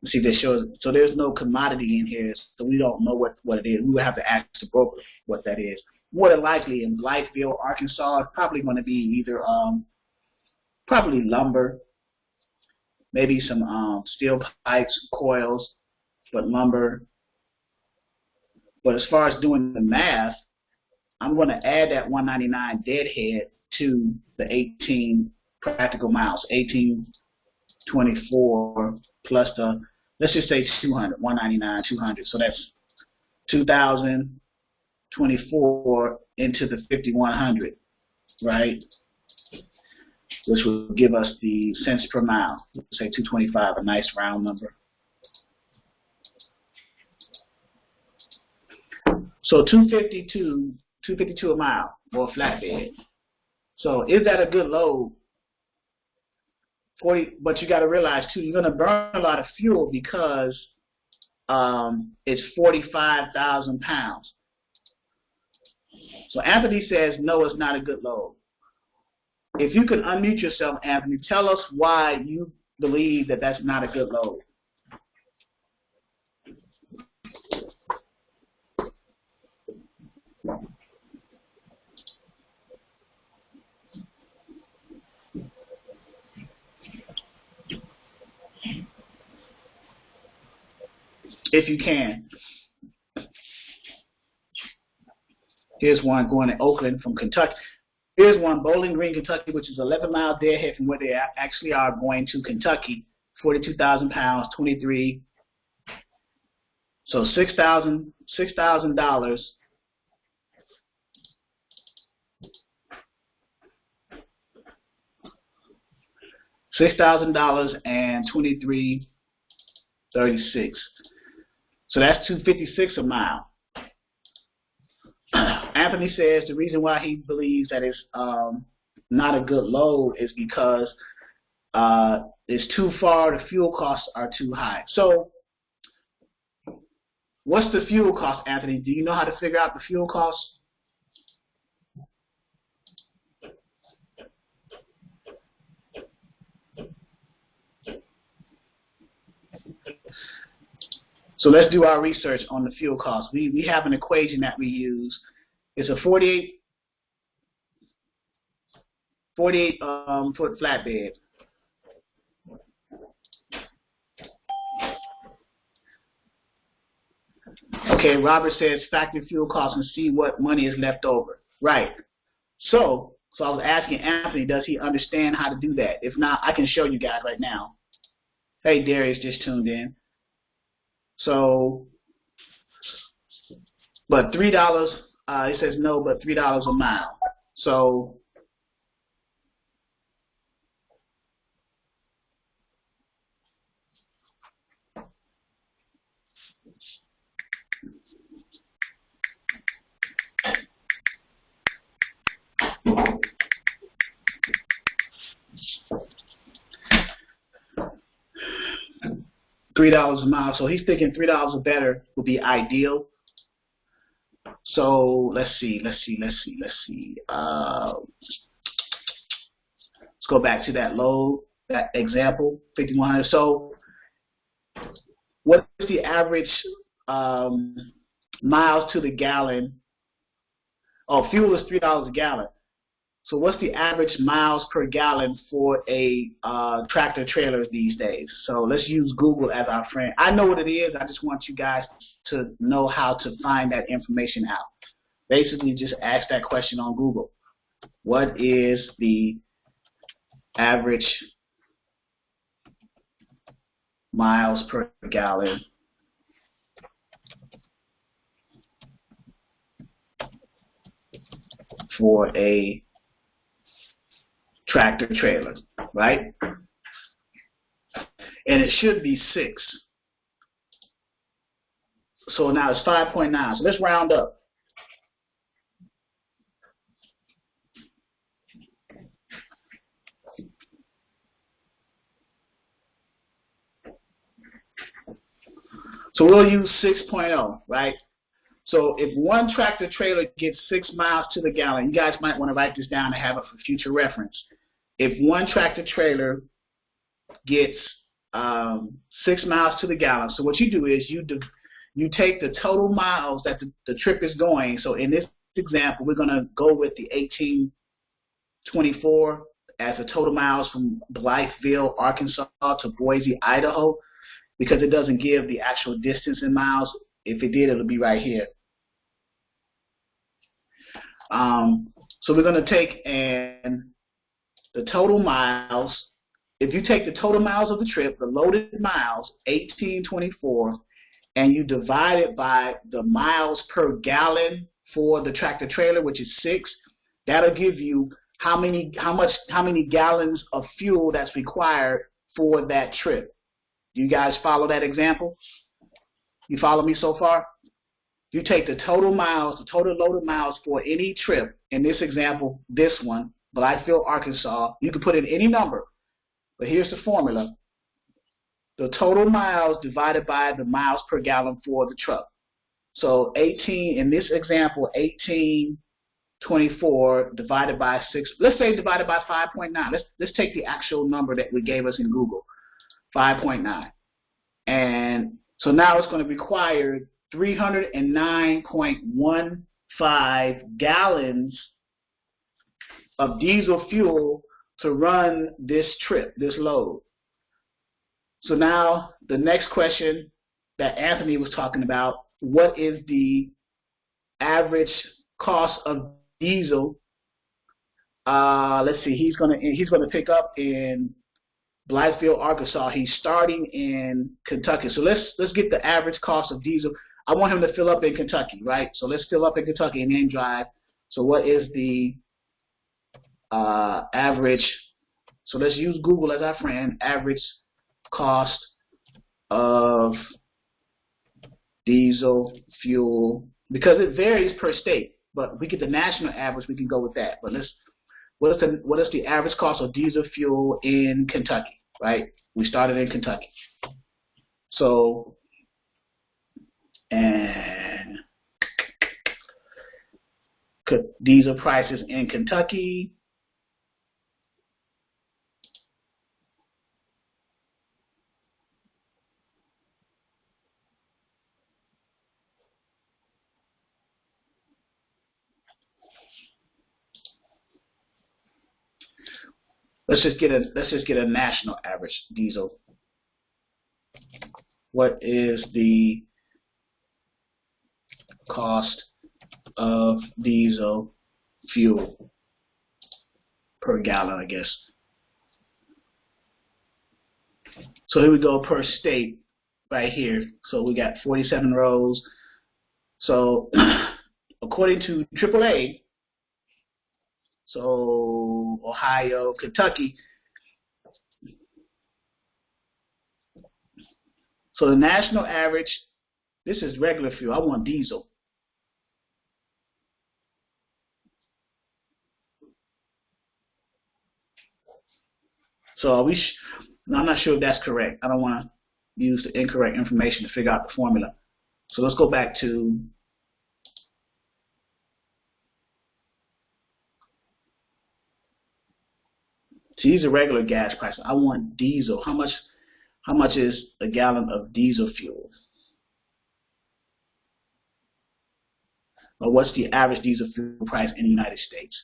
A: Let's see if that shows. So there's no commodity in here, so we don't know what it is. We would have to ask the broker what that is. More than likely in Blytheville, Arkansas, it's probably going to be either probably lumber, maybe some steel pipes, coils, but lumber. But as far as doing the math, I'm going to add that 199 deadhead to the 18 practical miles, 18 24 plus the, let's just say 200, 199, 200. So that's 2,024 into the 5,100, right? Which will give us the cents per mile. Let's say 225, a nice round number. So 252 a mile for a flatbed. So is that a good load? But you got to realize too, you're going to burn a lot of fuel because it's 45,000 pounds. So Anthony says no, it's not a good load. If you could unmute yourself, Anthony, tell us why you believe that that's not a good load. If you can. Here's one going to Oakland from Kentucky. Here's one, Bowling Green, Kentucky, which is 11 miles deadhead from where they actually are going to Kentucky. 42,000 pounds, 23. So $6,000. $6,000 and 23.36. So that's 256 a mile. Anthony says the reason why he believes that it's not a good load is because it's too far, the fuel costs are too high. So what's the fuel cost, Anthony? Do you know how to figure out the fuel cost? So let's do our research on the fuel cost. We have an equation that we use. It's a 48 foot flatbed. Okay, Robert says factor fuel costs and see what money is left over. Right. So I was asking Anthony, does he understand how to do that? If not, I can show you guys right now. Hey, Darius just tuned in. So, but $3, it says no, but $3 a mile. So, $3 a mile. So he's thinking $3 or better would be ideal. So let's see. Let's go back to that load, that example, 5,100. So what is the average miles to the gallon? Oh, fuel is $3 a gallon. So what's the average miles per gallon for a tractor trailer these days? So let's use Google as our friend. I know what it is. I just want you guys to know how to find that information out. Basically, just ask that question on Google. What is the average miles per gallon for a tractor trailer, right? And it should be 6. So now it's 5.9. So let's round up. So we'll use 6.0, right? So if one tractor trailer gets 6 miles to the gallon, you guys might want to write this down and have it for future reference. If one tractor trailer gets 6 miles to the gallon, so what you do is you take the total miles that the trip is going. So in this example, we're going to go with the 1824 as the total miles from Blytheville, Arkansas to Boise, Idaho, because it doesn't give the actual distance in miles. If it did, it'll be right here. So we're going to take the total miles if you take the total miles of the trip, the loaded miles, 1824, and you divide it by the miles per gallon for the tractor trailer, which is 6, that'll give you how many gallons of fuel that's required for that trip. Do you guys follow that example? You follow me so far? You take the total miles, the total loaded miles for any trip. In this example, this one, Blythefield, Arkansas. You can put in any number, but here's the formula. The total miles divided by the miles per gallon for the truck. So 18, in this example, 1824 divided by 6. Let's say divided by 5.9. Let's take the actual number that we gave us in Google, 5.9. And so now it's going to require 309.15 gallons of diesel fuel to run this trip, this load. So now the next question that Anthony was talking about, what is the average cost of diesel? Let's see, he's gonna pick up in Blythefield, Arkansas. He's starting in Kentucky. So let's get the average cost of diesel. I want him to fill up in Kentucky, right? So let's fill up in Kentucky and then drive. So what is the average? So let's use Google as our friend. Average cost of diesel fuel, because it varies per state. But we get the national average, we can go with that. But what is the average cost of diesel fuel in Kentucky, right? We started in Kentucky. So, and diesel prices in Kentucky. Let's just get a national average diesel. What is the cost of diesel fuel per gallon, I guess? So here we go per state right here. So we got 47 rows. So according to AAA, so Ohio, Kentucky. So the national average, this is regular fuel. I want diesel. So I'm not sure if that's correct. I don't want to use the incorrect information to figure out the formula. So let's go back to these are regular gas prices. I want diesel. How much is a gallon of diesel fuel? Or what's the average diesel fuel price in the United States?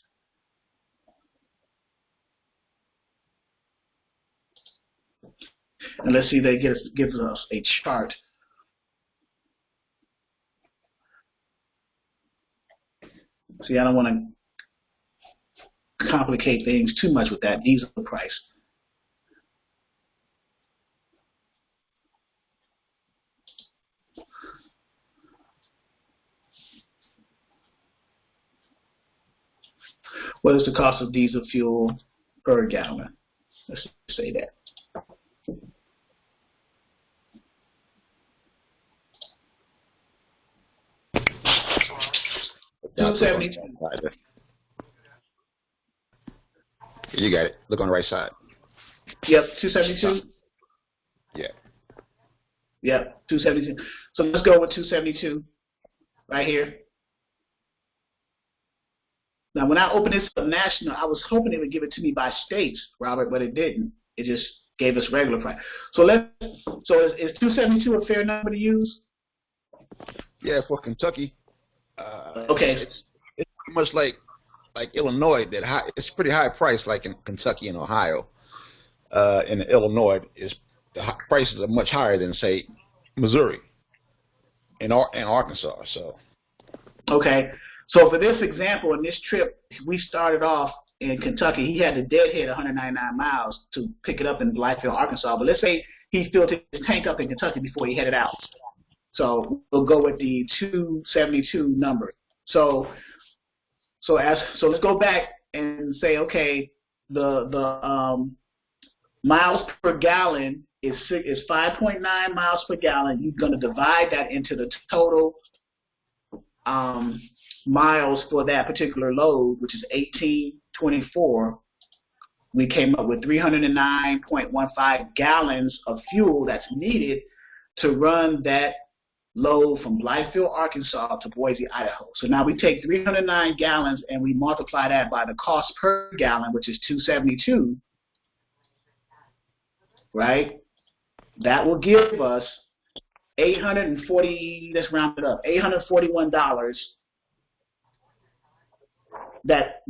A: And let's see, that gives us a chart. See, I don't want to complicate things too much with that diesel price. What is the cost of diesel fuel per gallon? Let's say that. $2.72.
F: You got it. Look on the right side.
A: Yep, 272.
F: Yeah.
A: Yep, 272. So let's go with 272 right here. Now, when I opened this up national, I was hoping it would give it to me by states, Robert, but it didn't. It just gave us regular price. So is 272 a fair number to use?
F: Yeah, for Kentucky.
A: Okay.
F: It's pretty much like Illinois. It's pretty high price, like in Kentucky and Ohio. In Illinois, prices are much higher than, say, Missouri and Arkansas. So.
A: Okay. So for this example, in this trip, we started off in Kentucky, he had to deadhead 199 miles to pick it up in Blythefield, Arkansas. But let's say he filled his tank up in Kentucky before he headed out. So we'll go with the 272 number. So let's go back and say, okay, the miles per gallon is 5.9 miles per gallon. You're going to divide that into the total miles for that particular load, which is 1824. We came up with 309.15 gallons of fuel that's needed to run that load from Blythefield, Arkansas to Boise, Idaho. So now we take 309 gallons and we multiply that by the cost per gallon, which is 272, right? That will give us $840, let's round it up, $841 that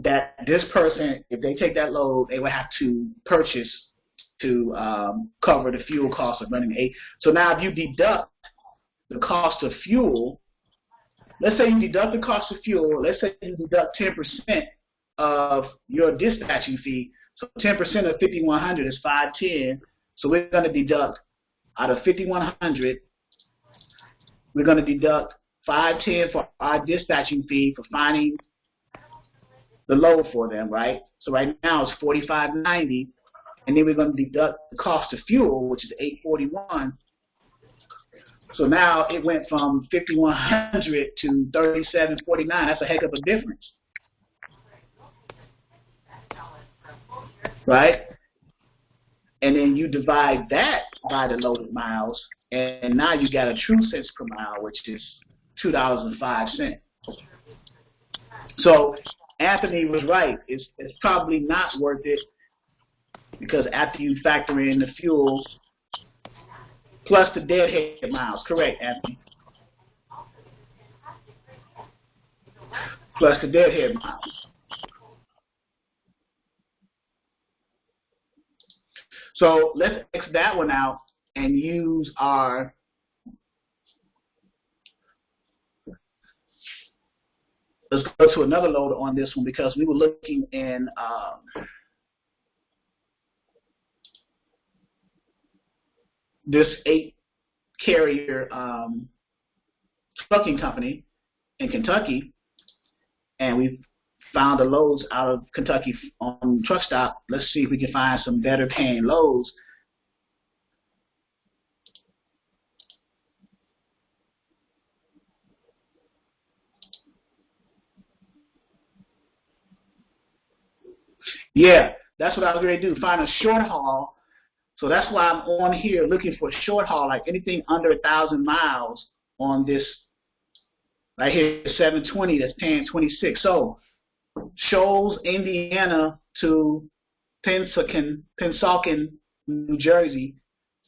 A: this person, if they take that load, they would have to purchase to cover the fuel cost of running eight. So now if you deduct the cost of fuel, let's say you deduct the cost of fuel, let's say you deduct 10% of your dispatching fee. So 10% of 5,100 is 510. So we're going to deduct out of 5,100, we're going to deduct 510 for our dispatching fee for finding the load for them, right? So right now it's $45.90, and then we're going to deduct the cost of fuel, which is $841. So now it went from 5,100 to 37.49. That's a heck of a difference, right? And then you divide that by the loaded miles, and now you got a true cents per mile, which is $2.05. So Anthony was right. It's probably not worth it, because after you factor in the fuel plus the deadhead miles, correct, Anthony? Plus the deadhead miles. So let's X that one out and use our let's go to another load on this one, because we were looking in this 8-carrier trucking company in Kentucky, and we found the loads out of Kentucky on Truck Stop. Let's see if we can find some better paying loads. Yeah, that's what I was going to do, find a short haul. So that's why I'm on here looking for short haul, like anything under 1,000 miles on this right here, 720, that's paying 26. So Shoals, Indiana to Pensacola, New Jersey,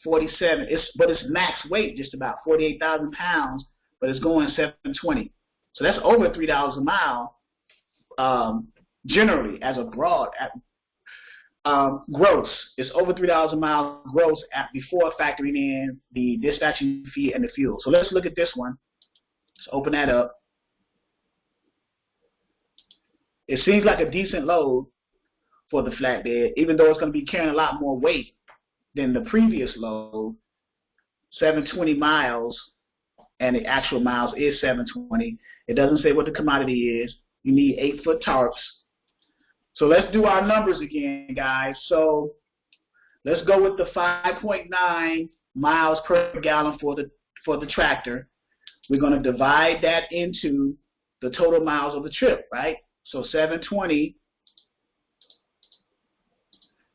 A: 47. But it's max weight, just about 48,000 pounds, but it's going 720. So that's over $3 a mile. Generally, as a broad, gross, it's over $3 a mile gross before factoring in the dispatching fee and the fuel. So let's look at this one. Let's open that up. It seems like a decent load for the flatbed, even though it's going to be carrying a lot more weight than the previous load. 720 miles, and the actual miles is 720. It doesn't say what the commodity is. You need 8-foot tarps. So let's do our numbers again, guys. So let's go with the 5.9 miles per gallon for the tractor. We're going to divide that into the total miles of the trip, right? So 720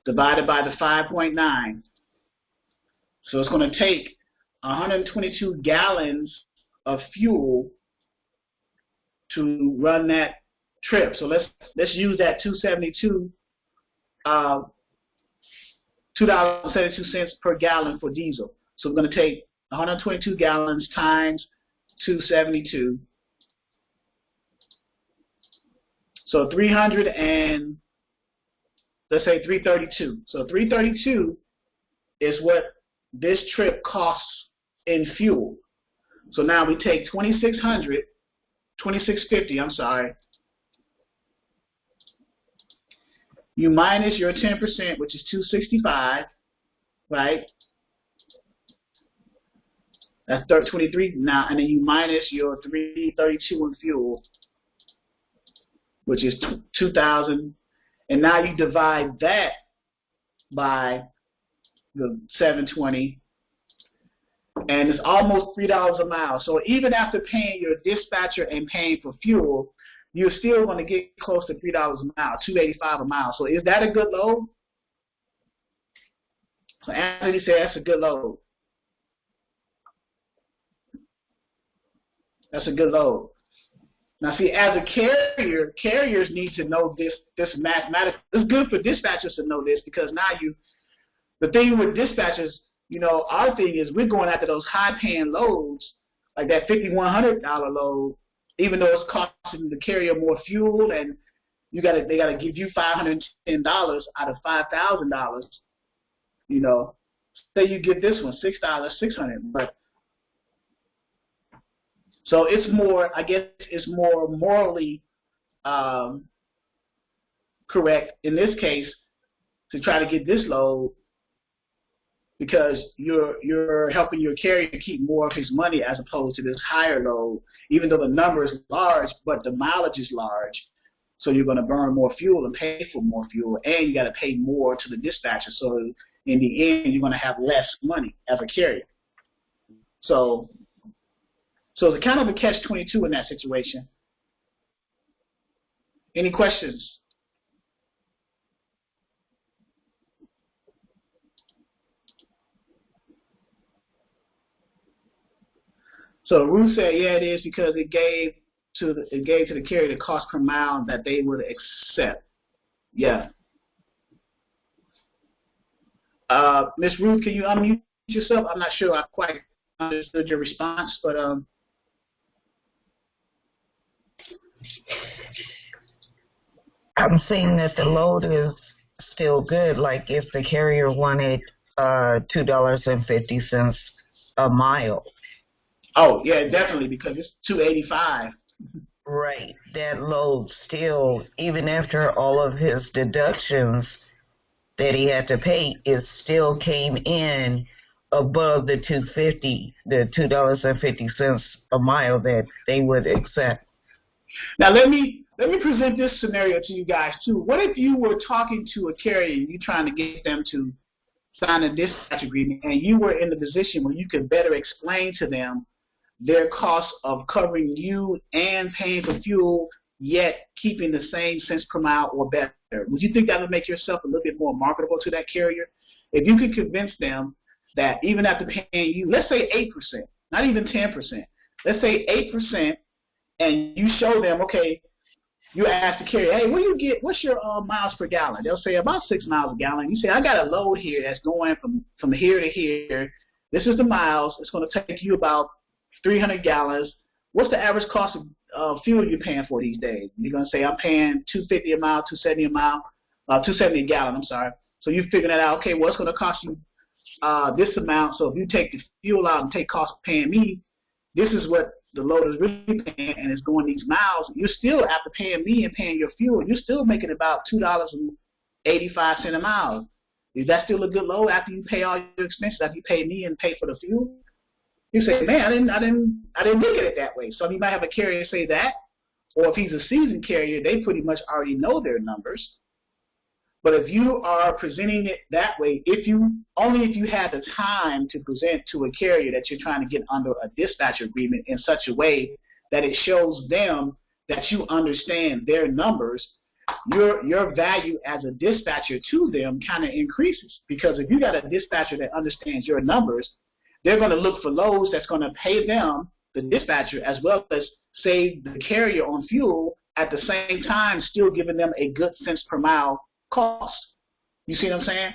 A: divided by the 5.9. So it's going to take 122 gallons of fuel to run that trip. So let's use that 272, $2.72 per gallon for diesel. So we're going to take 122 gallons times 272. So 300 and let's say 332. So 332 is what this trip costs in fuel. So now we take 2650, I'm sorry, You minus your 10%, which is 265, right? That's 23 now, and then you minus your 332 in fuel, which is 2,000, and now you divide that by the 720, and it's almost $3 a mile. So even after paying your dispatcher and paying for fuel, you're still going to get close to $3 a mile, $2.85 a mile. So is that a good load? So Anthony said that's a good load. That's a good load. Now see, as a carrier, carriers need to know this mathematics. It's good for dispatchers to know this, because now the thing with dispatchers, you know, our thing is we're going after those high-paying loads, like that $5,100 load, even though it's costing the carrier more fuel, and they gotta give you $510 out of $5,000. You know, say you get this one $6, $600, but so it's more. I guess it's more morally correct in this case to try to get this load, because you're helping your carrier keep more of his money as opposed to this higher load, even though the number is large, but the mileage is large. So you're going to burn more fuel and pay for more fuel, and you got to pay more to the dispatcher. So in the end, you're going to have less money as a carrier. So it's kind of a catch-22 in that situation. Any questions? So Ruth said, yeah, it is, because it gave to the carrier the cost per mile that they would accept. Yeah. Miss Ruth, can you unmute yourself? I'm not sure I quite understood your response, but
C: I'm seeing that the load is still good. Like if the carrier wanted $2.50 a mile.
A: Oh yeah, definitely, because it's $2.85.
C: Right. That load still, even after all of his deductions that he had to pay, it still came in above the $2.50, the $2.50 a mile that they would accept.
A: Now let me present this scenario to you guys too. What if you were talking to a carrier and you're trying to get them to sign a dispatch agreement, and you were in the position where you could better explain to them their cost of covering you and paying for fuel, yet keeping the same cents per mile or better? Would you think that would make yourself a little bit more marketable to that carrier? If you could convince them that even after paying you, let's say 8%, not even 10%, let's say 8%, and you show them, okay, you ask the carrier, hey, what's your miles per gallon? They'll say about 6 miles a gallon. You say, I got a load here that's going from here to here. This is the miles. It's going to take you about 300 gallons. What's the average cost of fuel you're paying for these days? You're going to say, I'm paying $2.50 a mile, $2.70 a mile, $2.70 a gallon, I'm sorry. So you figure that out, okay, well, it's going to cost you this amount. So if you take the fuel out and take cost of paying me, this is what the load is really paying, and it's going these miles. You're still, after paying me and paying your fuel, you're still making about $2.85 a mile. Is that still a good load after you pay all your expenses, after you pay me and pay for the fuel? You say, man, I didn't look at it that way. So you might have a carrier say that, or if he's a seasoned carrier, they pretty much already know their numbers. But if you are presenting it that way, only if you had the time to present to a carrier that you're trying to get under a dispatch agreement in such a way that it shows them that you understand their numbers, your value as a dispatcher to them kind of increases. Because if you got a dispatcher that understands your numbers, they're going to look for loads that's going to pay them, the dispatcher, as well as save the carrier on fuel, at the same time still giving them a good cents per mile cost. You see what I'm saying?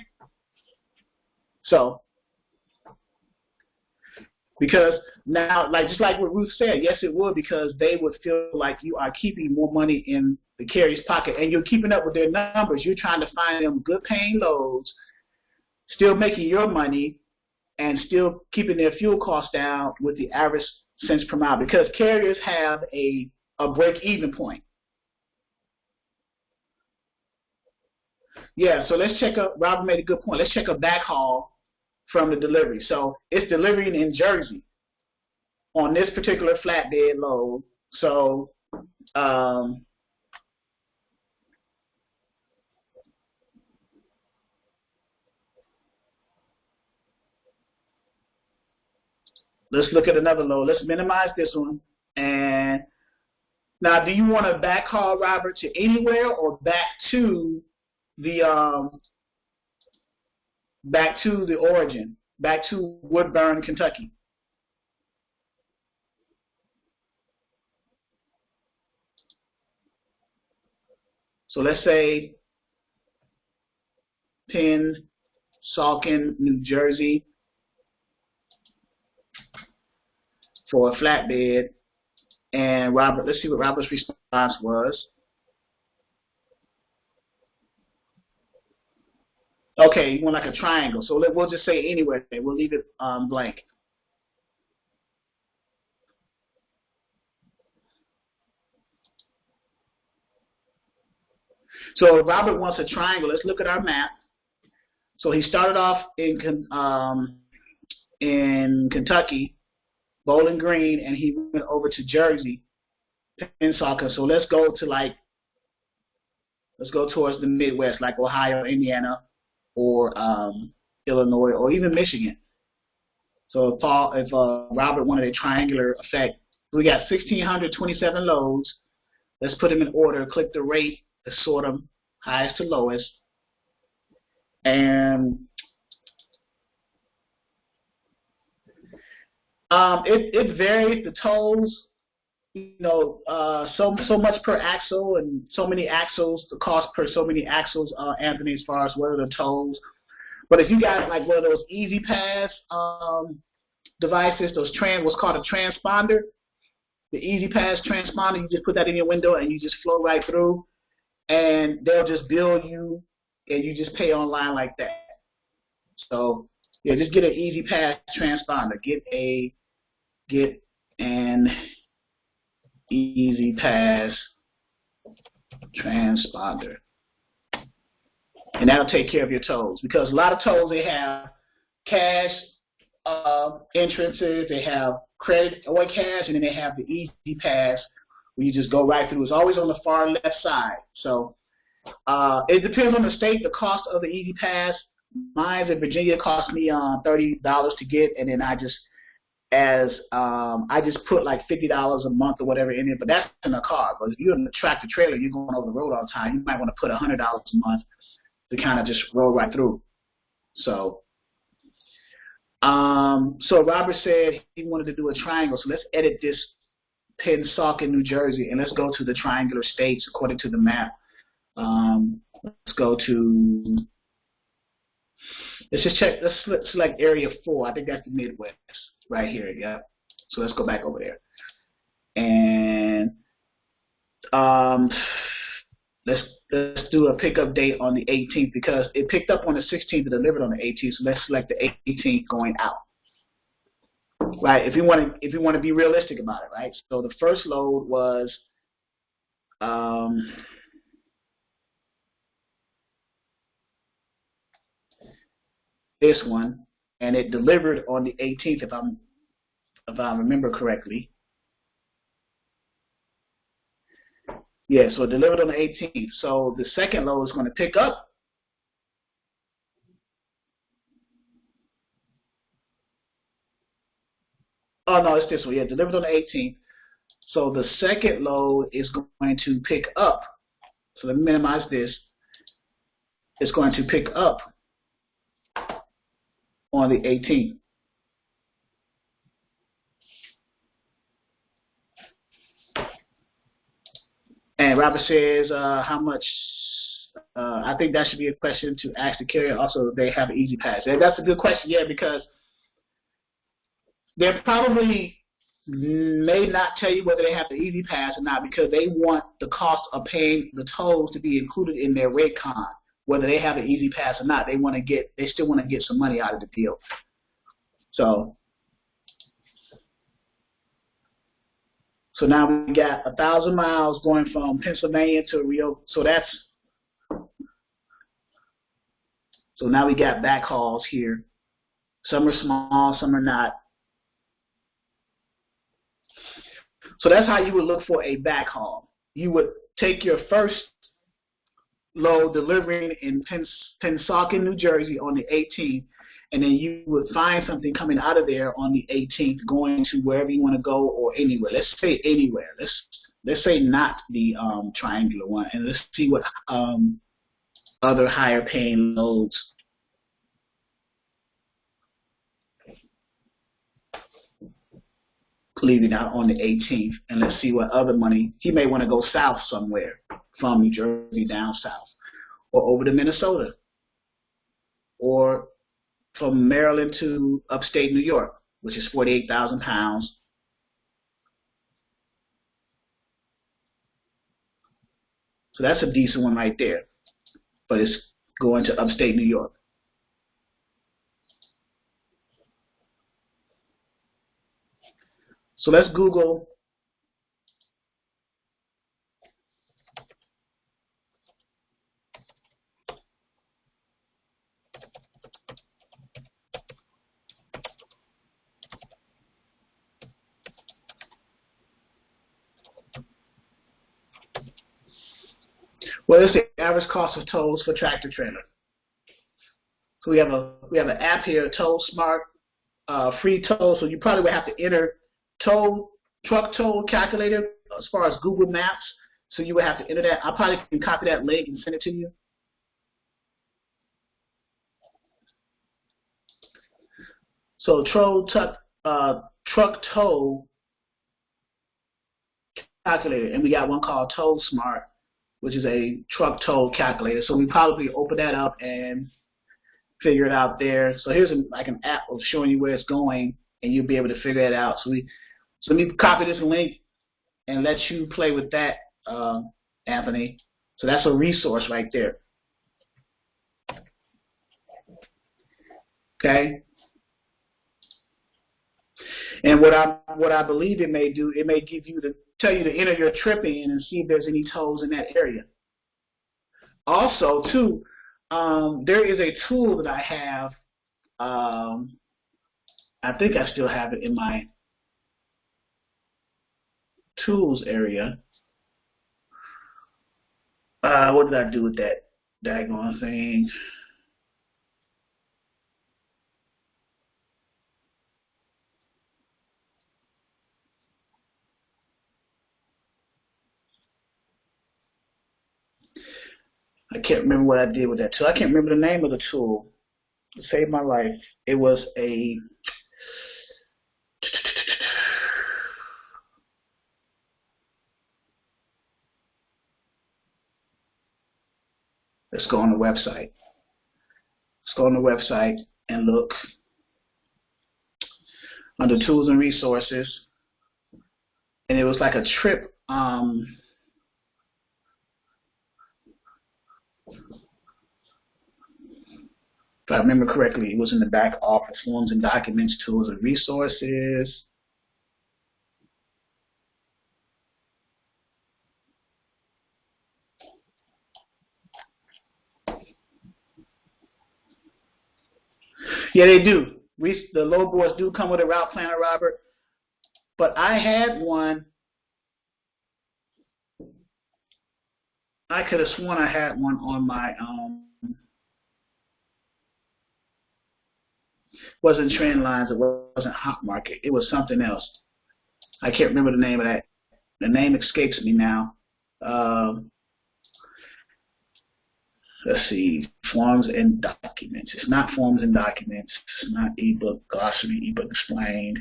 A: So, because now, just like what Ruth said, yes, it would, because they would feel like you are keeping more money in the carrier's pocket, and you're keeping up with their numbers. You're trying to find them good paying loads, still making your money, and still keeping their fuel costs down with the average cents per mile, because carriers have a break-even point. Yeah, so let's check up. Robert made a good point. Let's check a backhaul from the delivery. So it's delivering in Jersey on this particular flatbed load. So let's look at another load. Let's minimize this one. And now, do you want to backhaul, Robert, to anywhere or back to the origin, back to Woodburn, Kentucky? So let's say Pennsauken, New Jersey for a flatbed. And Robert, let's see what Robert's response was. Okay, you want like a triangle. So we'll just say anywhere. We'll leave it blank. So Robert wants a triangle. Let's look at our map. So he started off in Kentucky, Bowling Green, and he went over to Jersey, Pennsauken. So let's go towards the Midwest, like Ohio, Indiana, or Illinois, or even Michigan. So if Robert wanted a triangular effect, we got 1,627 loads. Let's put them in order. Click the rate to sort them highest to lowest, and it varies. The tolls, so much per axle, and so many axles. The cost per so many axles, Anthony, as far as what are the tolls. But if you got like one of those Easy Pass devices, what's called a transponder, the Easy Pass transponder, you just put that in your window and you just flow right through, and they'll just bill you, and you just pay online like that. So yeah, just get an Easy Pass transponder. Get an Easy Pass transponder, and that'll take care of your tolls, because a lot of tolls, they have cash entrances, they have credit or cash, and then they have the Easy Pass where you just go right through. It's always on the far left side. So it depends on the state, the cost of the Easy Pass. Mine in Virginia cost me $30 to get, and then I just put like $50 a month or whatever in it, but that's in a car. But if you're in a tractor trailer, you're going over the road all the time, you might want to put $100 a month to kind of just roll right through. So Robert said he wanted to do a triangle. So let's edit this Pennsauken, New Jersey, and let's go to the triangular states according to the map. Let's go to, let's just check, let's select area 4. I think that's the Midwest right here. Yeah. So let's go back over there. And let's do a pickup date on the 18th, because it picked up on the 16th and delivered on the 18th. So let's select the 18th going out. Right, if you want to be realistic about it, right? So the first load was this one, and it delivered on the 18th, if I remember correctly. Yeah, so it delivered on the 18th. So the second load is going to pick up. Oh, no, it's this one. Yeah, delivered on the 18th. So the second load is going to pick up. So let me minimize this. It's going to pick up on the 18th. And Robert says, how much? I think that should be a question to ask the carrier. Also, they have an Easy Pass. And that's a good question, yeah, because they probably may not tell you whether they have the Easy Pass or not, because they want the cost of paying the tolls to be included in their rate con. Whether they have an Easy Pass or not, they still want to get some money out of the deal. So now we got 1,000 miles going from Pennsylvania to Rio. So that's So now we got backhauls here. Some are small, some are not. So that's how you would look for a backhaul. You would take your first load delivering in Pennsauken, New Jersey on the 18th, and then you would find something coming out of there on the 18th going to wherever you want to go or anywhere. Let's say anywhere. Let's say not the triangular one, and let's see what other higher paying loads. Leaving out on the 18th, and let's see what other money. He may want to go south somewhere from New Jersey down south, or over to Minnesota, or from Maryland to upstate New York, which is 48,000 pounds. So that's a decent one right there, but it's going to upstate New York. So let's Google what is the average cost of tolls for tractor trailer. So we have an app here, Toll Smart, free toll. So you probably would have to enter truck toll calculator as far as Google Maps. So you would have to enter that. I probably can copy that link and send it to you. So truck toll calculator, and we got one called Toll Smart, which is a truck toll calculator. So we probably open that up and figure it out there. So here's like an app of showing you where it's going, and you'll be able to figure it out. So let me copy this link and let you play with that, Anthony. So that's a resource right there. Okay. And what I believe it may do, it may tell you to enter your trip in and see if there's any tolls in that area. Also, too, there is a tool that I have. I think I still have it in my tools area. What did I do with that daggone thing? I can't remember what I did with that tool. I can't remember the name of the tool. It saved my life. It was a let's go on the website. Let's go on the website and look under tools and resources. And it was like a trip. If I remember correctly, it was in the back office, forms and documents, tools and resources. Yeah, they do. The load boards do come with a route planner, Robert. But I had one. I could have sworn I had one on my wasn't Trendlines, it wasn't Hot Market, it was something else. I can't remember the name of that. The name escapes me now. Let's see, forms and documents. It's not forms and documents. It's not ebook glossary, ebook explained.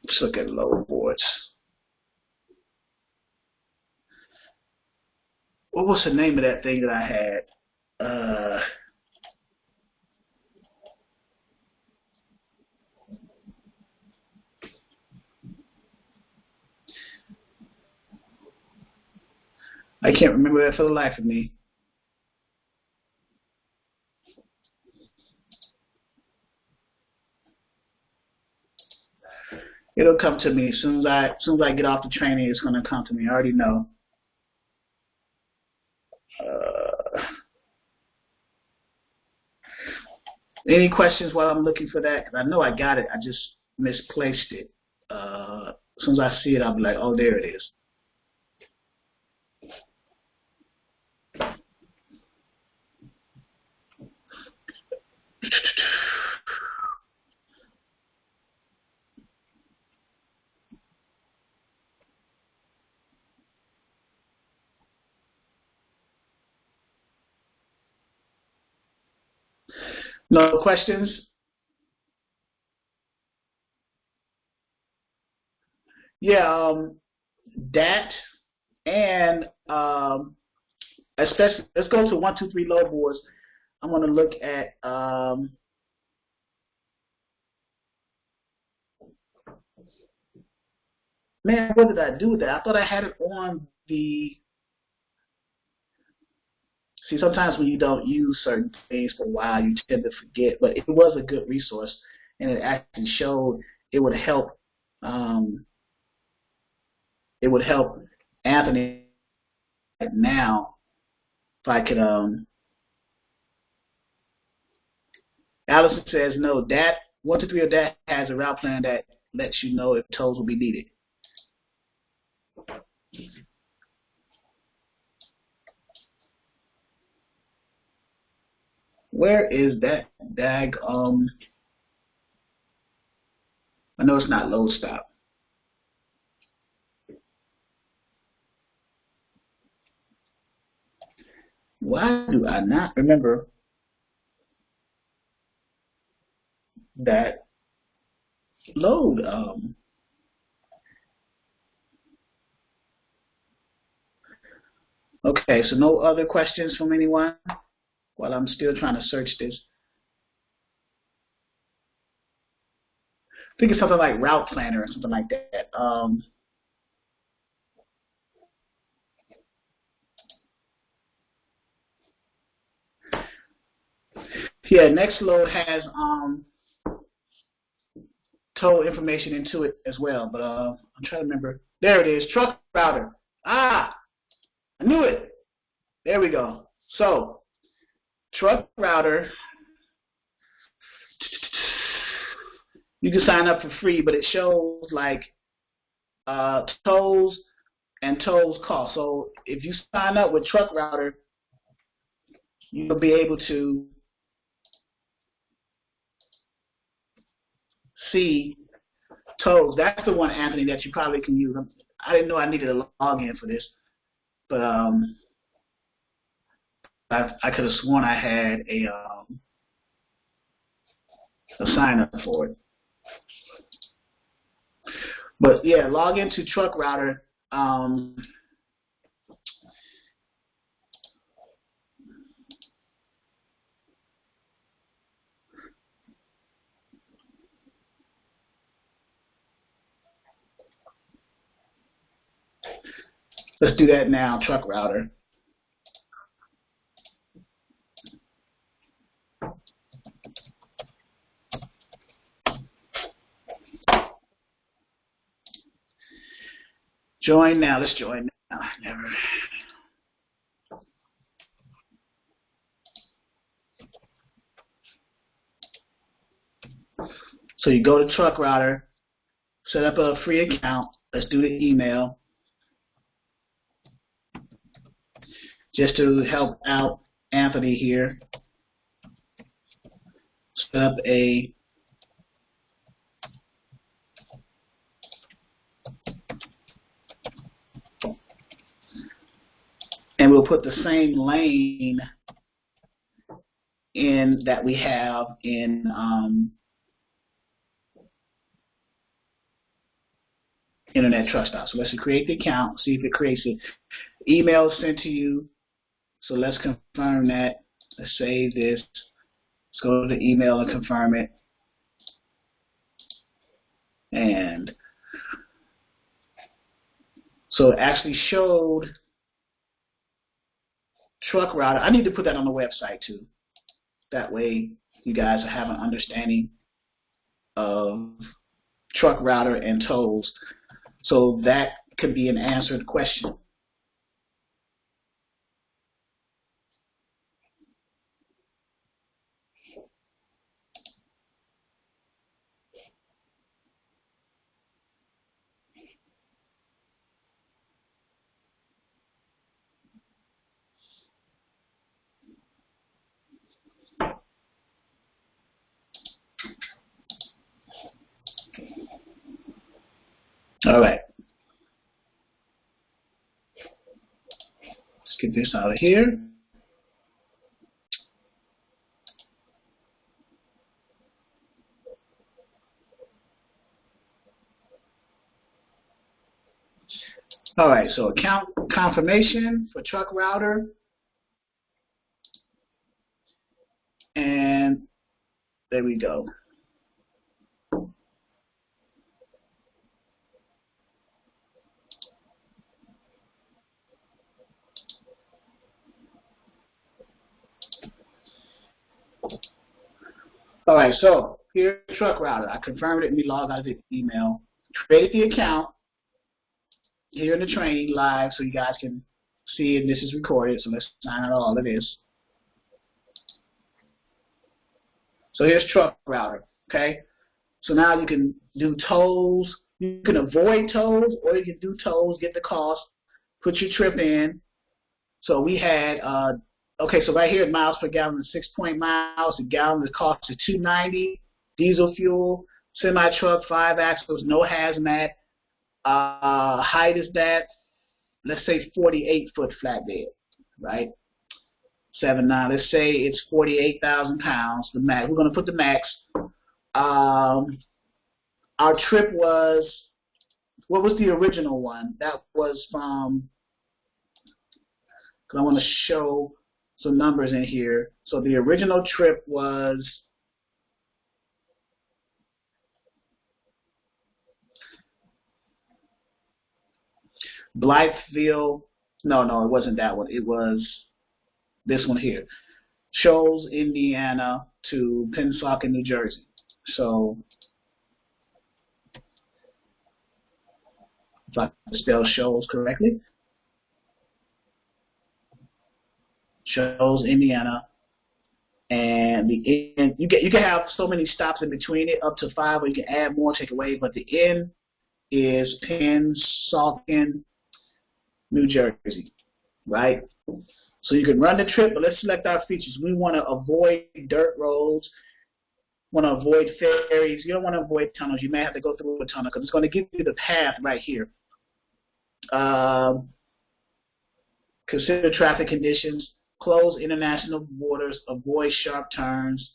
A: Let's look at load boards. What was the name of that thing that I had? I can't remember that for the life of me. It'll come to me as soon as I get off the training. It's gonna come to me. I already know. Any questions while I'm looking for that? 'Cause I know I got it. I just misplaced it. As soon as I see it, I'll be like, oh, there it is. No questions? Yeah, that and especially, let's go to 1, 2, 3 load boards. I'm going to look at man, what did I do with that? I thought I had it on the. See, sometimes when you don't use certain things for a while, you tend to forget. But it was a good resource, and it actually showed it would help. It would help Anthony now if I could. Allison says no. That 1, 2, 3 of that has a route plan that lets you know if tolls will be needed. Where is that dag? I know it's not load stop. Why do I not remember that load? Okay, so no other questions from anyone while I'm still trying to search this. I think it's something like Route Planner or something like that. Yeah, Nextload has toll information into it as well, but I'm trying to remember. There it is, Truck Router. Ah, I knew it. There we go. So, Truck Router, you can sign up for free, but it shows like tolls and tolls cost. So if you sign up with Truck Router, you'll be able to see tolls. That's the one, Anthony, that you probably can use. I didn't know I needed a login for this, but I could have sworn I had a sign up for it. But yeah, log into Truck Router. Let's do that now, Truck Router. Join now. Let's join now. Never. So you go to Truck Router, set up a free account. Let's do the email. Just to help out Anthony here. Set up a and we'll put the same lane in that we have in Internet Trust Stop. So let's create the account, see if it creates it. Email sent to you. So let's confirm that. Let's save this. Let's go to the email and confirm it. And so it actually showed Truck Router. I need to put that on the website too. That way you guys have an understanding of truck router and tolls. So that could be an answered question. All right. Let's get this out of here. All right, so account confirmation for truck router. And there we go. All right, so here's truck router. I confirmed it. Let me log out of the email. Created the account here in the training live so you guys can see it. This is recorded, so let's sign out all of this. So here's truck router, okay? So now you can do tolls. You can avoid tolls, or you can do tolls, get the cost, put your trip in. So we had, okay, so right here, miles per gallon is 6 miles. A gallon, the cost is $2.90. Diesel fuel, semi-truck, 5 axles, no hazmat. Height is that, let's say 48-foot flatbed, right? 7.9. Let's say it's 48,000 pounds. The max. We're going to put the max. Our trip was, what was the original one? That was from, because I want to show some numbers in here. So the original trip was Blytheville. No, it wasn't that one. It was this one here. Shoals, Indiana to Pensacola, New Jersey. So if I spell Shoals correctly. Shoals, Indiana, and the end. You can have so many stops in between it, up to 5, or you can add more, take away. But the end is Pensacola, New Jersey, right? So you can run the trip, but let's select our features. We want to avoid dirt roads, want to avoid ferries. You don't want to avoid tunnels. You may have to go through a tunnel because it's going to give you the path right here. Consider traffic conditions. Close international borders, avoid sharp turns,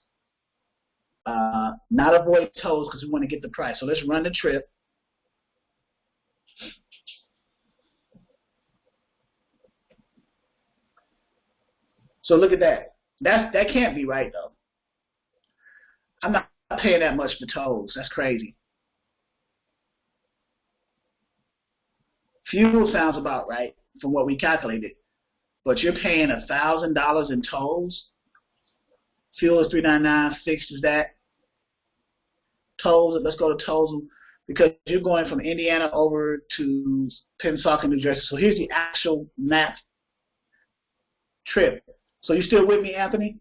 A: not avoid tolls because we want to get the price. So let's run the trip. So look at that. That can't be right though. I'm not paying that much for tolls. That's crazy. Fuel sounds about right from what we calculated. But you're paying $1,000 in tolls. Fuel is $3.99. Fixed is that. Tolls. Let's go to tolls because you're going from Indiana over to Pensacola, New Jersey. So here's the actual map trip. So you still with me, Anthony?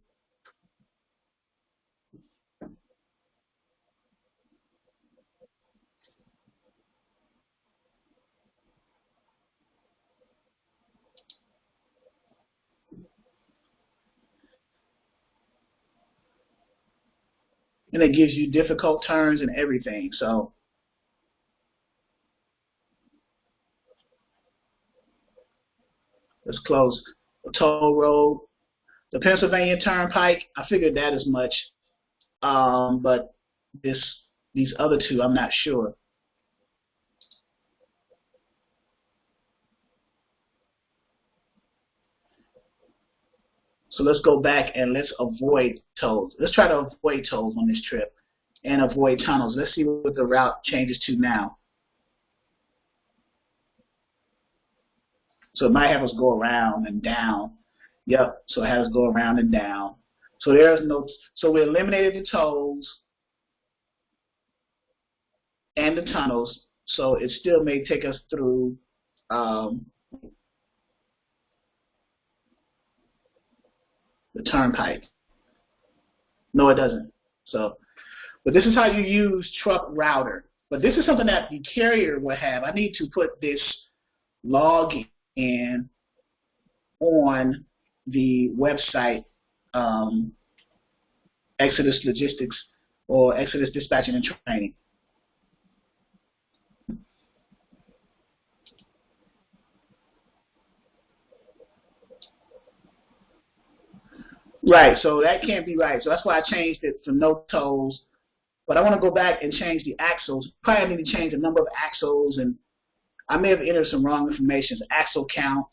A: And it gives you difficult turns and everything. So let's close the toll road. The Pennsylvania Turnpike, I figured that as much. But these other two, I'm not sure. So let's go back and let's avoid tolls. Let's try to avoid tolls on this trip and avoid tunnels. Let's see what the route changes to now. So it might have us go around and down. Yep, so it has us go around and down. So there's no, so we eliminated the tolls and the tunnels, so it still may take us through the turnpike. No, it doesn't. So, but this is how you use Truck Router. But this is something that the carrier will have. I need to put this login on the website, Exodus Logistics or Exodus Dispatching and Training. Right, so that can't be right. So that's why I changed it from no tolls. But I want to go back and change the axles. Probably need to change the number of axles, and I may have entered some wrong information. The axle count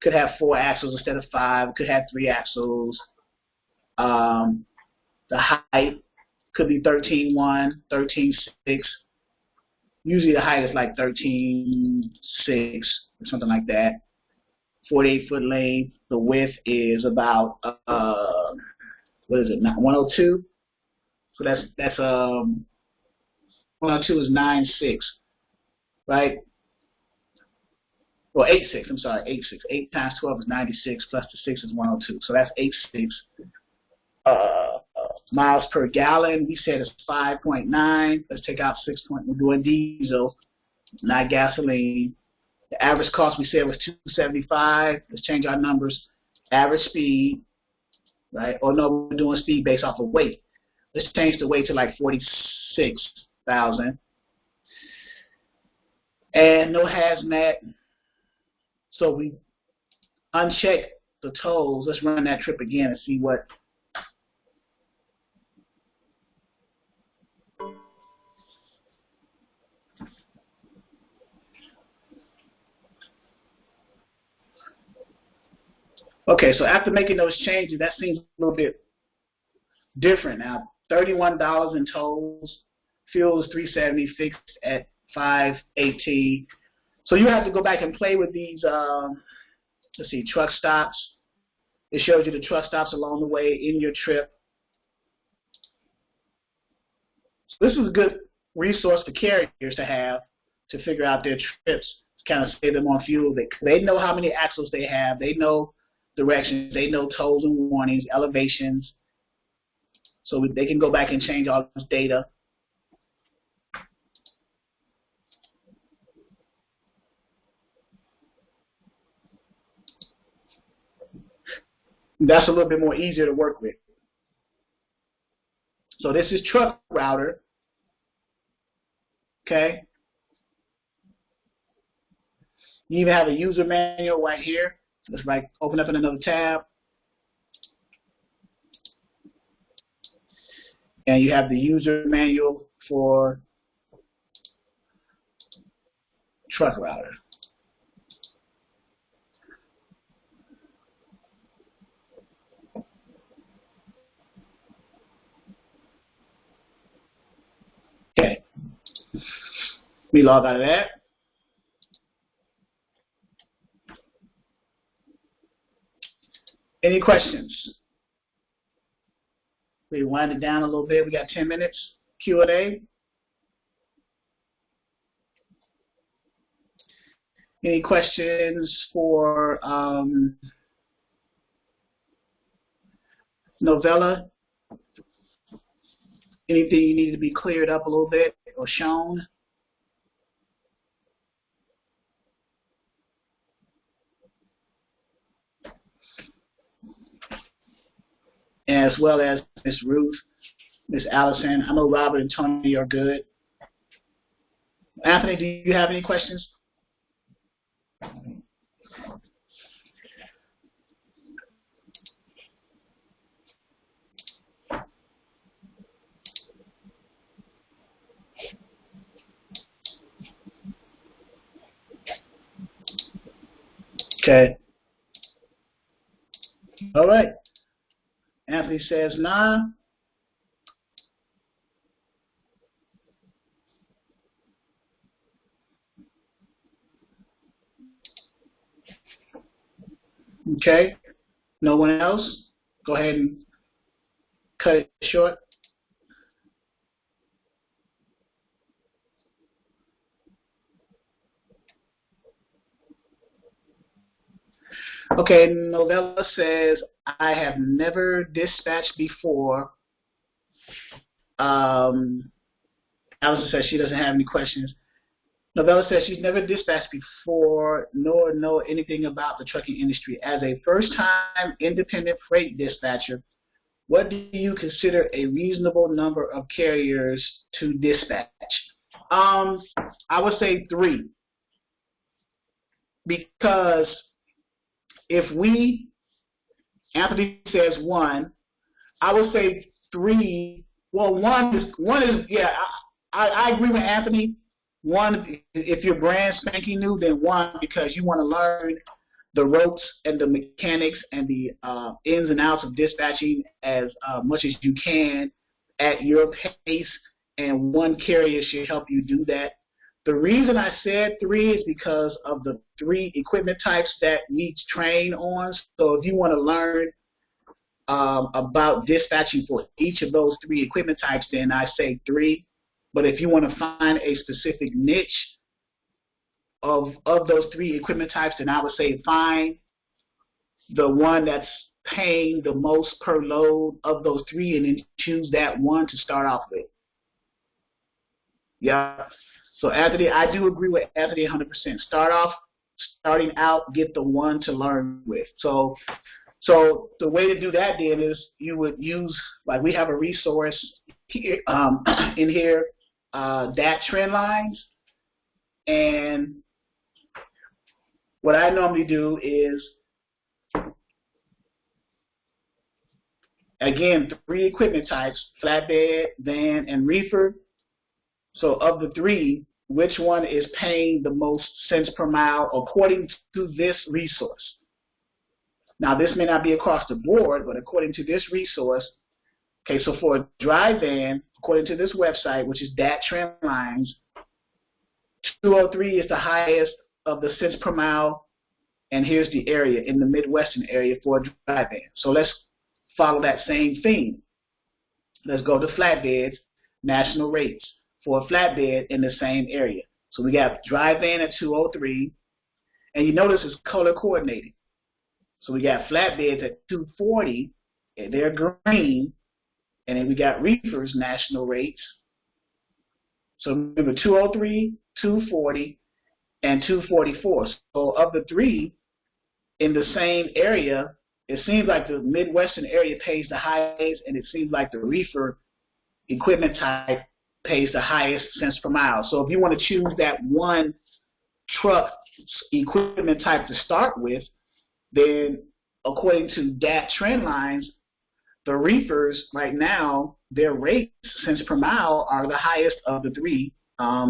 A: could have 4 axles instead of 5. It could have 3 axles. The height could be 13.1, 13.6. Usually the height is like 13.6 or something like that. 48-foot length. The width is about what is it? 102. So that's 102 is 9.6, right? Well, 8.6. I'm sorry, 8.6. 8 times 12 is 96 plus the 6 is 102. So that's 8.6. Miles per gallon, we said is 5.9. Let's take out 6. We're doing diesel, not gasoline. The average cost we said was $275. Let's change our numbers. Average speed, right? Or no, we're doing speed based off of weight. Let's change the weight to like 46,000. And no hazmat. So we uncheck the tolls. Let's run that trip again and see what. Okay, so after making those changes, that seems a little bit different now. $31 in tolls, fuel is $3.70, fixed at $5.18. So you have to go back and play with these. Let's see, truck stops. It shows you the truck stops along the way in your trip. So this is a good resource for carriers to have to figure out their trips, to kind of save them on fuel. They know how many axles they have. They know directions. They know tolls and warnings, elevations. So they can go back and change all this data. That's a little bit more easier to work with. So this is Truck Router. Okay. You even have a user manual right here. Let's open up in another tab. And you have the user manual for Truck Router. Okay. Let me log out of that. Any questions? We wind it down a little bit. We got 10 minutes. Q&A. Any questions for Novella? Anything you need to be cleared up a little bit or shown? As well as Miss Ruth, Miss Allison. I know Robert and Tony are good. Anthony, do you have any questions? Okay. All right. Anthony says nah. Okay. No one else? Go ahead and cut it short. Okay, Novella says, I have never dispatched before. Allison says she doesn't have any questions. Novella says she's never dispatched before, nor know anything about the trucking industry. As a first-time independent freight dispatcher, what do you consider a reasonable number of carriers to dispatch? I would say 3. Because if Anthony says 1, I would say 3. Well, one is yeah, I agree with Anthony. 1, if you're brand spanking new, then 1, because you want to learn the ropes and the mechanics and the ins and outs of dispatching as much as you can at your pace, and 1 carrier should help you do that. The reason I said 3 is because of the 3 equipment types that we train on. So if you want to learn about dispatching for each of those 3 equipment types, then I say 3. But if you want to find a specific niche of those 3 equipment types, then I would say find the one that's paying the most per load of those 3, and then choose that one to start off with. Yeah. So Anthony, I do agree with Anthony 100%. Starting out, get the one to learn with. So the way to do that then is you would use, like we have a resource here, in here, DAT trend lines. And what I normally do is, again, 3 equipment types: flatbed, van, and reefer. So of the 3, which one is paying the most cents per mile according to this resource? Now, this may not be across the board, but according to this resource, okay, so for a dry van, according to this website, which is DAT Trend Lines, 203 is the highest of the cents per mile, and here's the area in the Midwestern area for a dry van. So let's follow that same theme. Let's go to flatbeds, national rates for a flatbed in the same area. So we got dry van at 203, and you notice it's color coordinated. So we got flatbeds at 240, and they're green, and then we got reefers national rates. So remember 203, 240, and 244. So of the 3 in the same area, it seems like the Midwestern area pays the highest, and it seems like the reefer equipment type pays the highest cents per mile. So if you want to choose that one truck equipment type to start with, then according to DAT trend lines, the reefers right now, their rates cents per mile are the highest of the 3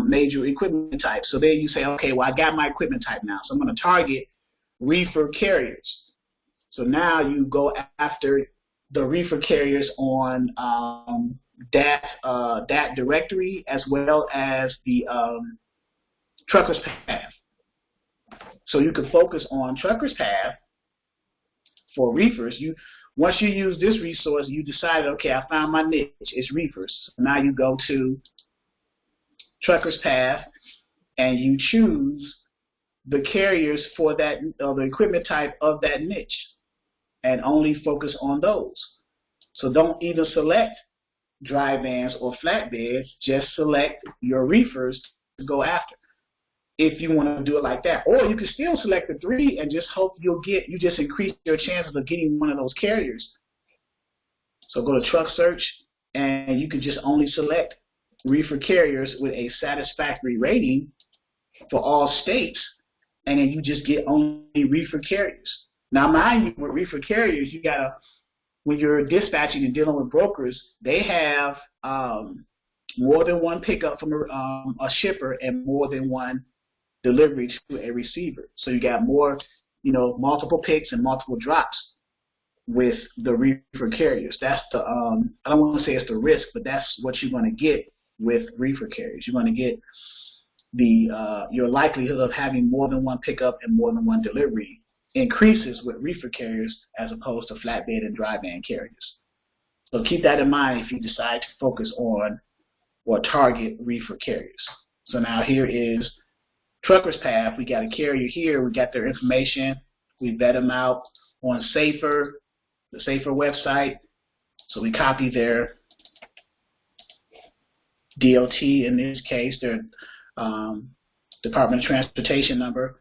A: major equipment types. So then you say, okay, well, I got my equipment type now, so I'm going to target reefer carriers. So now you go after the reefer carriers on DAT directory, as well as the Truckers Path. So you can focus on Truckers Path for reefers. Once you use this resource, you decide, okay, I found my niche, it's reefers. So now you go to Truckers Path and you choose the carriers for that, the equipment type of that niche, and only focus on those. So don't even select dry vans or flatbeds, just select your reefers to go after, if you want to do it like that. Or you can still select the 3 and just hope you just increase your chances of getting one of those carriers. So go to Truck Search, and you can just only select reefer carriers with a satisfactory rating for all states, and then you just get only reefer carriers. Now, mind you, with reefer carriers, you gotta, when you're dispatching and dealing with brokers, they have more than one pickup from a shipper and more than one delivery to a receiver. So you got more, multiple picks and multiple drops with the reefer carriers. That's the, I don't want to say it's the risk, but that's what you're going to get with reefer carriers. You're going to get the your likelihood of having more than one pickup and more than one delivery increases with reefer carriers as opposed to flatbed and dry van carriers. So keep that in mind if you decide to focus on or target reefer carriers. So now here is Truckers Path. We got a carrier here. We got their information We vet them out on Safer, the Safer website. So we copy their DOT, in this case, their Department of Transportation number.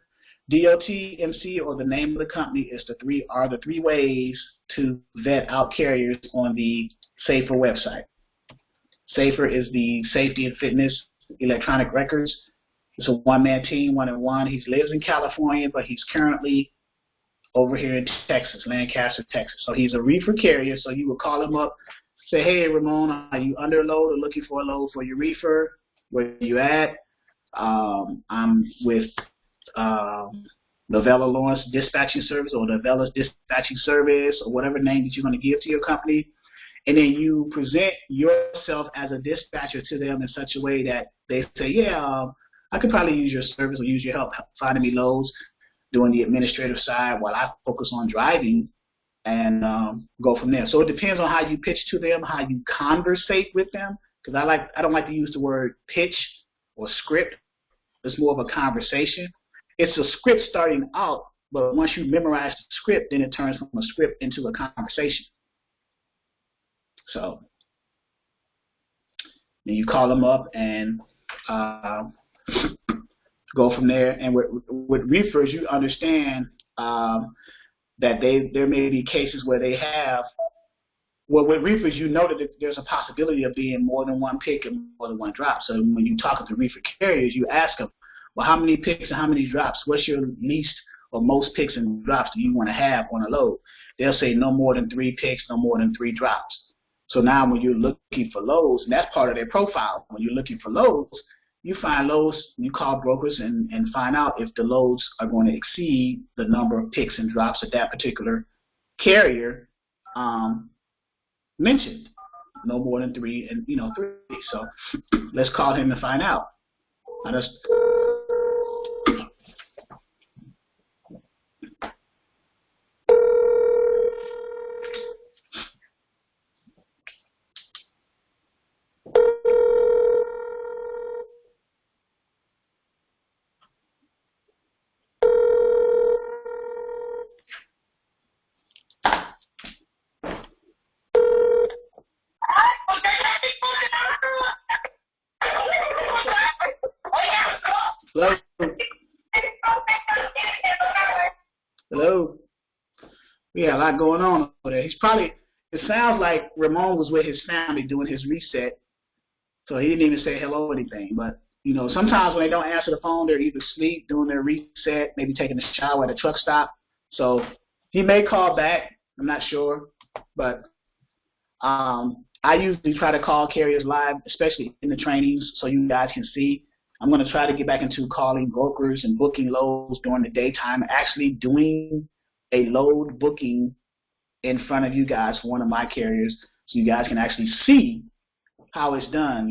A: DOT, MC, or the name of the company is the three ways to vet out carriers on the Safer website. Safer is the Safety and Fitness Electronic Records. It's a one-man team, 1-on-1. He lives in California, but he's currently over here in Texas, Lancaster, Texas. So he's a reefer carrier, so you would call him up, say, hey, Ramon, are you under a load or looking for a load for your reefer? Where you at? I'm with Novella Lawrence Dispatching Service or Novella's Dispatching Service or whatever name that you're going to give to your company. And then you present yourself as a dispatcher to them in such a way that they say, yeah, I could probably use your service or use your help finding me loads, doing the administrative side while I focus on driving, and go from there. So it depends on how you pitch to them, how you conversate with them, because I don't like to use the word pitch or script. It's more of a conversation. It's a script starting out, but once you memorize the script, then it turns from a script into a conversation. So then you call them up and go from there. And with reefers, you understand that there may be cases where they have, well, with reefers, you know that there's a possibility of being more than one pick and more than one drop. So when you talk to reefer carriers, you ask them, well, how many picks and how many drops? What's your least or most picks and drops do you want to have on a load? They'll say no more than 3 picks, no more than 3 drops. So now when you're looking for loads, and that's part of their profile, when you're looking for loads, you find loads, you call brokers and find out if the loads are going to exceed the number of picks and drops that that particular carrier mentioned. No more than 3 and 3. So let's call him and find out. Now let's Hello? Hello? We got a lot going on over there. It sounds like Ramon was with his family doing his reset, so he didn't even say hello or anything. But, sometimes when they don't answer the phone, they're either asleep, doing their reset, maybe taking a shower at a truck stop. So he may call back. I'm not sure. But I usually try to call carriers live, especially in the trainings, so you guys can see. I'm going to try to get back into calling brokers and booking loads during the daytime, actually doing a load booking in front of you guys for one of my carriers so you guys can actually see how it's done,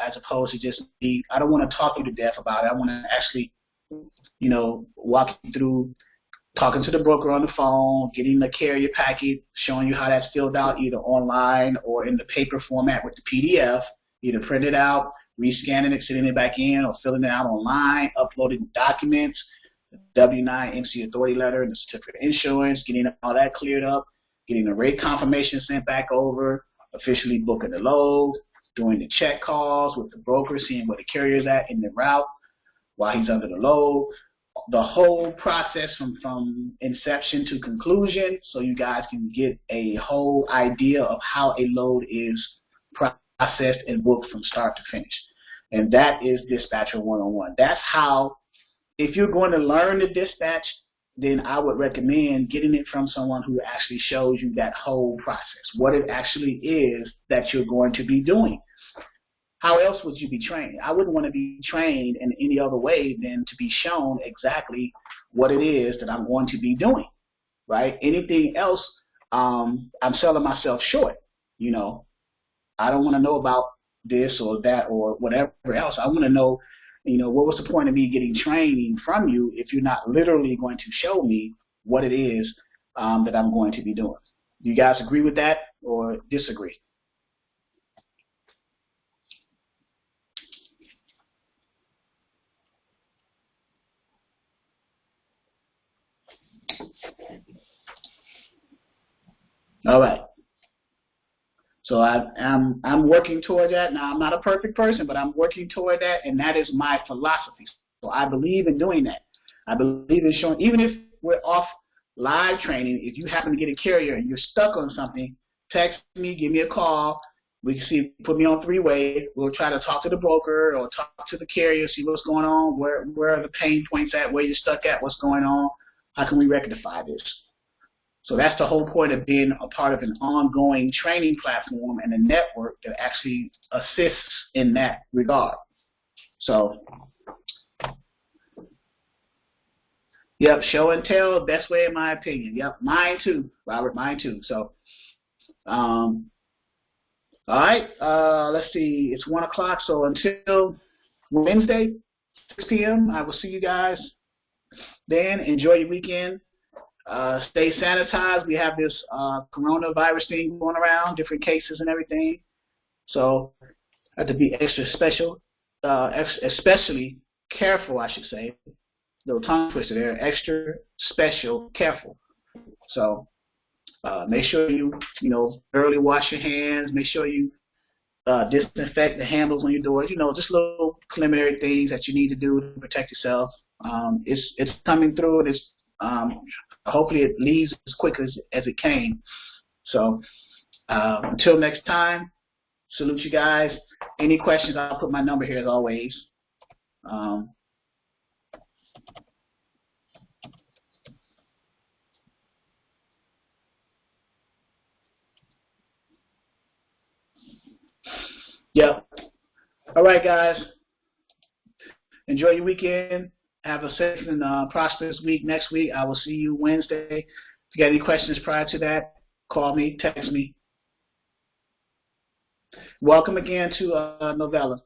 A: as opposed to just me. I don't want to talk you to death about it. I want to actually, walk you through talking to the broker on the phone, getting the carrier packet, showing you how that's filled out either online or in the paper format with the PDF, either print it out, rescanning it, sending it back in, or filling it out online, uploading documents, the W-9 MC authority letter, and the certificate of insurance, getting all that cleared up, getting the rate confirmation sent back over, officially booking the load, doing the check calls with the broker, seeing where the carrier's at in the route while he's under the load. The whole process from inception to conclusion, so you guys can get a whole idea of how a load is processed and booked from start to finish. And that is Dispatcher 101. That's how, if you're going to learn the dispatch, then I would recommend getting it from someone who actually shows you that whole process, what it actually is that you're going to be doing. How else would you be trained? I wouldn't want to be trained in any other way than to be shown exactly what it is that I'm going to be doing, right? Anything else, I'm selling myself short, I don't want to know about this or that or whatever else. I want to know, what was the point of me getting training from you if you're not literally going to show me what it is that I'm going to be doing? Do you guys agree with that or disagree? All right. So I'm working toward that. Now, I'm not a perfect person, but I'm working toward that, and that is my philosophy. So I believe in doing that. I believe in showing, even if we're off live training, if you happen to get a carrier and you're stuck on something, text me, give me a call. We can see, put me on three-way. We'll try to talk to the broker or talk to the carrier, see what's going on, where are the pain points at, where you're stuck at, what's going on, how can we rectify this. So that's the whole point of being a part of an ongoing training platform and a network that actually assists in that regard. So, yep, show and tell, best way in my opinion. Yep, mine too, Robert, mine too. So, all right, let's see, it's 1 o'clock, so until Wednesday, 6 p.m., I will see you guys then. Enjoy your weekend. Stay sanitized. We have this coronavirus thing going around, different cases and everything. So I have to be extra special, especially careful, I should say. Little tongue twister there. Extra special careful. So make sure you thoroughly wash your hands. Make sure you disinfect the handles on your doors. Just little preliminary things that you need to do to protect yourself. It's coming through, and it's hopefully it leaves as quick as it came. So until next time, salute you guys. Any questions, I'll put my number here as always. Yep. All right, guys. Enjoy your weekend. Have a safe and prosperous week next week. I will see you Wednesday. If you got any questions prior to that, call me, text me. Welcome again to Novella.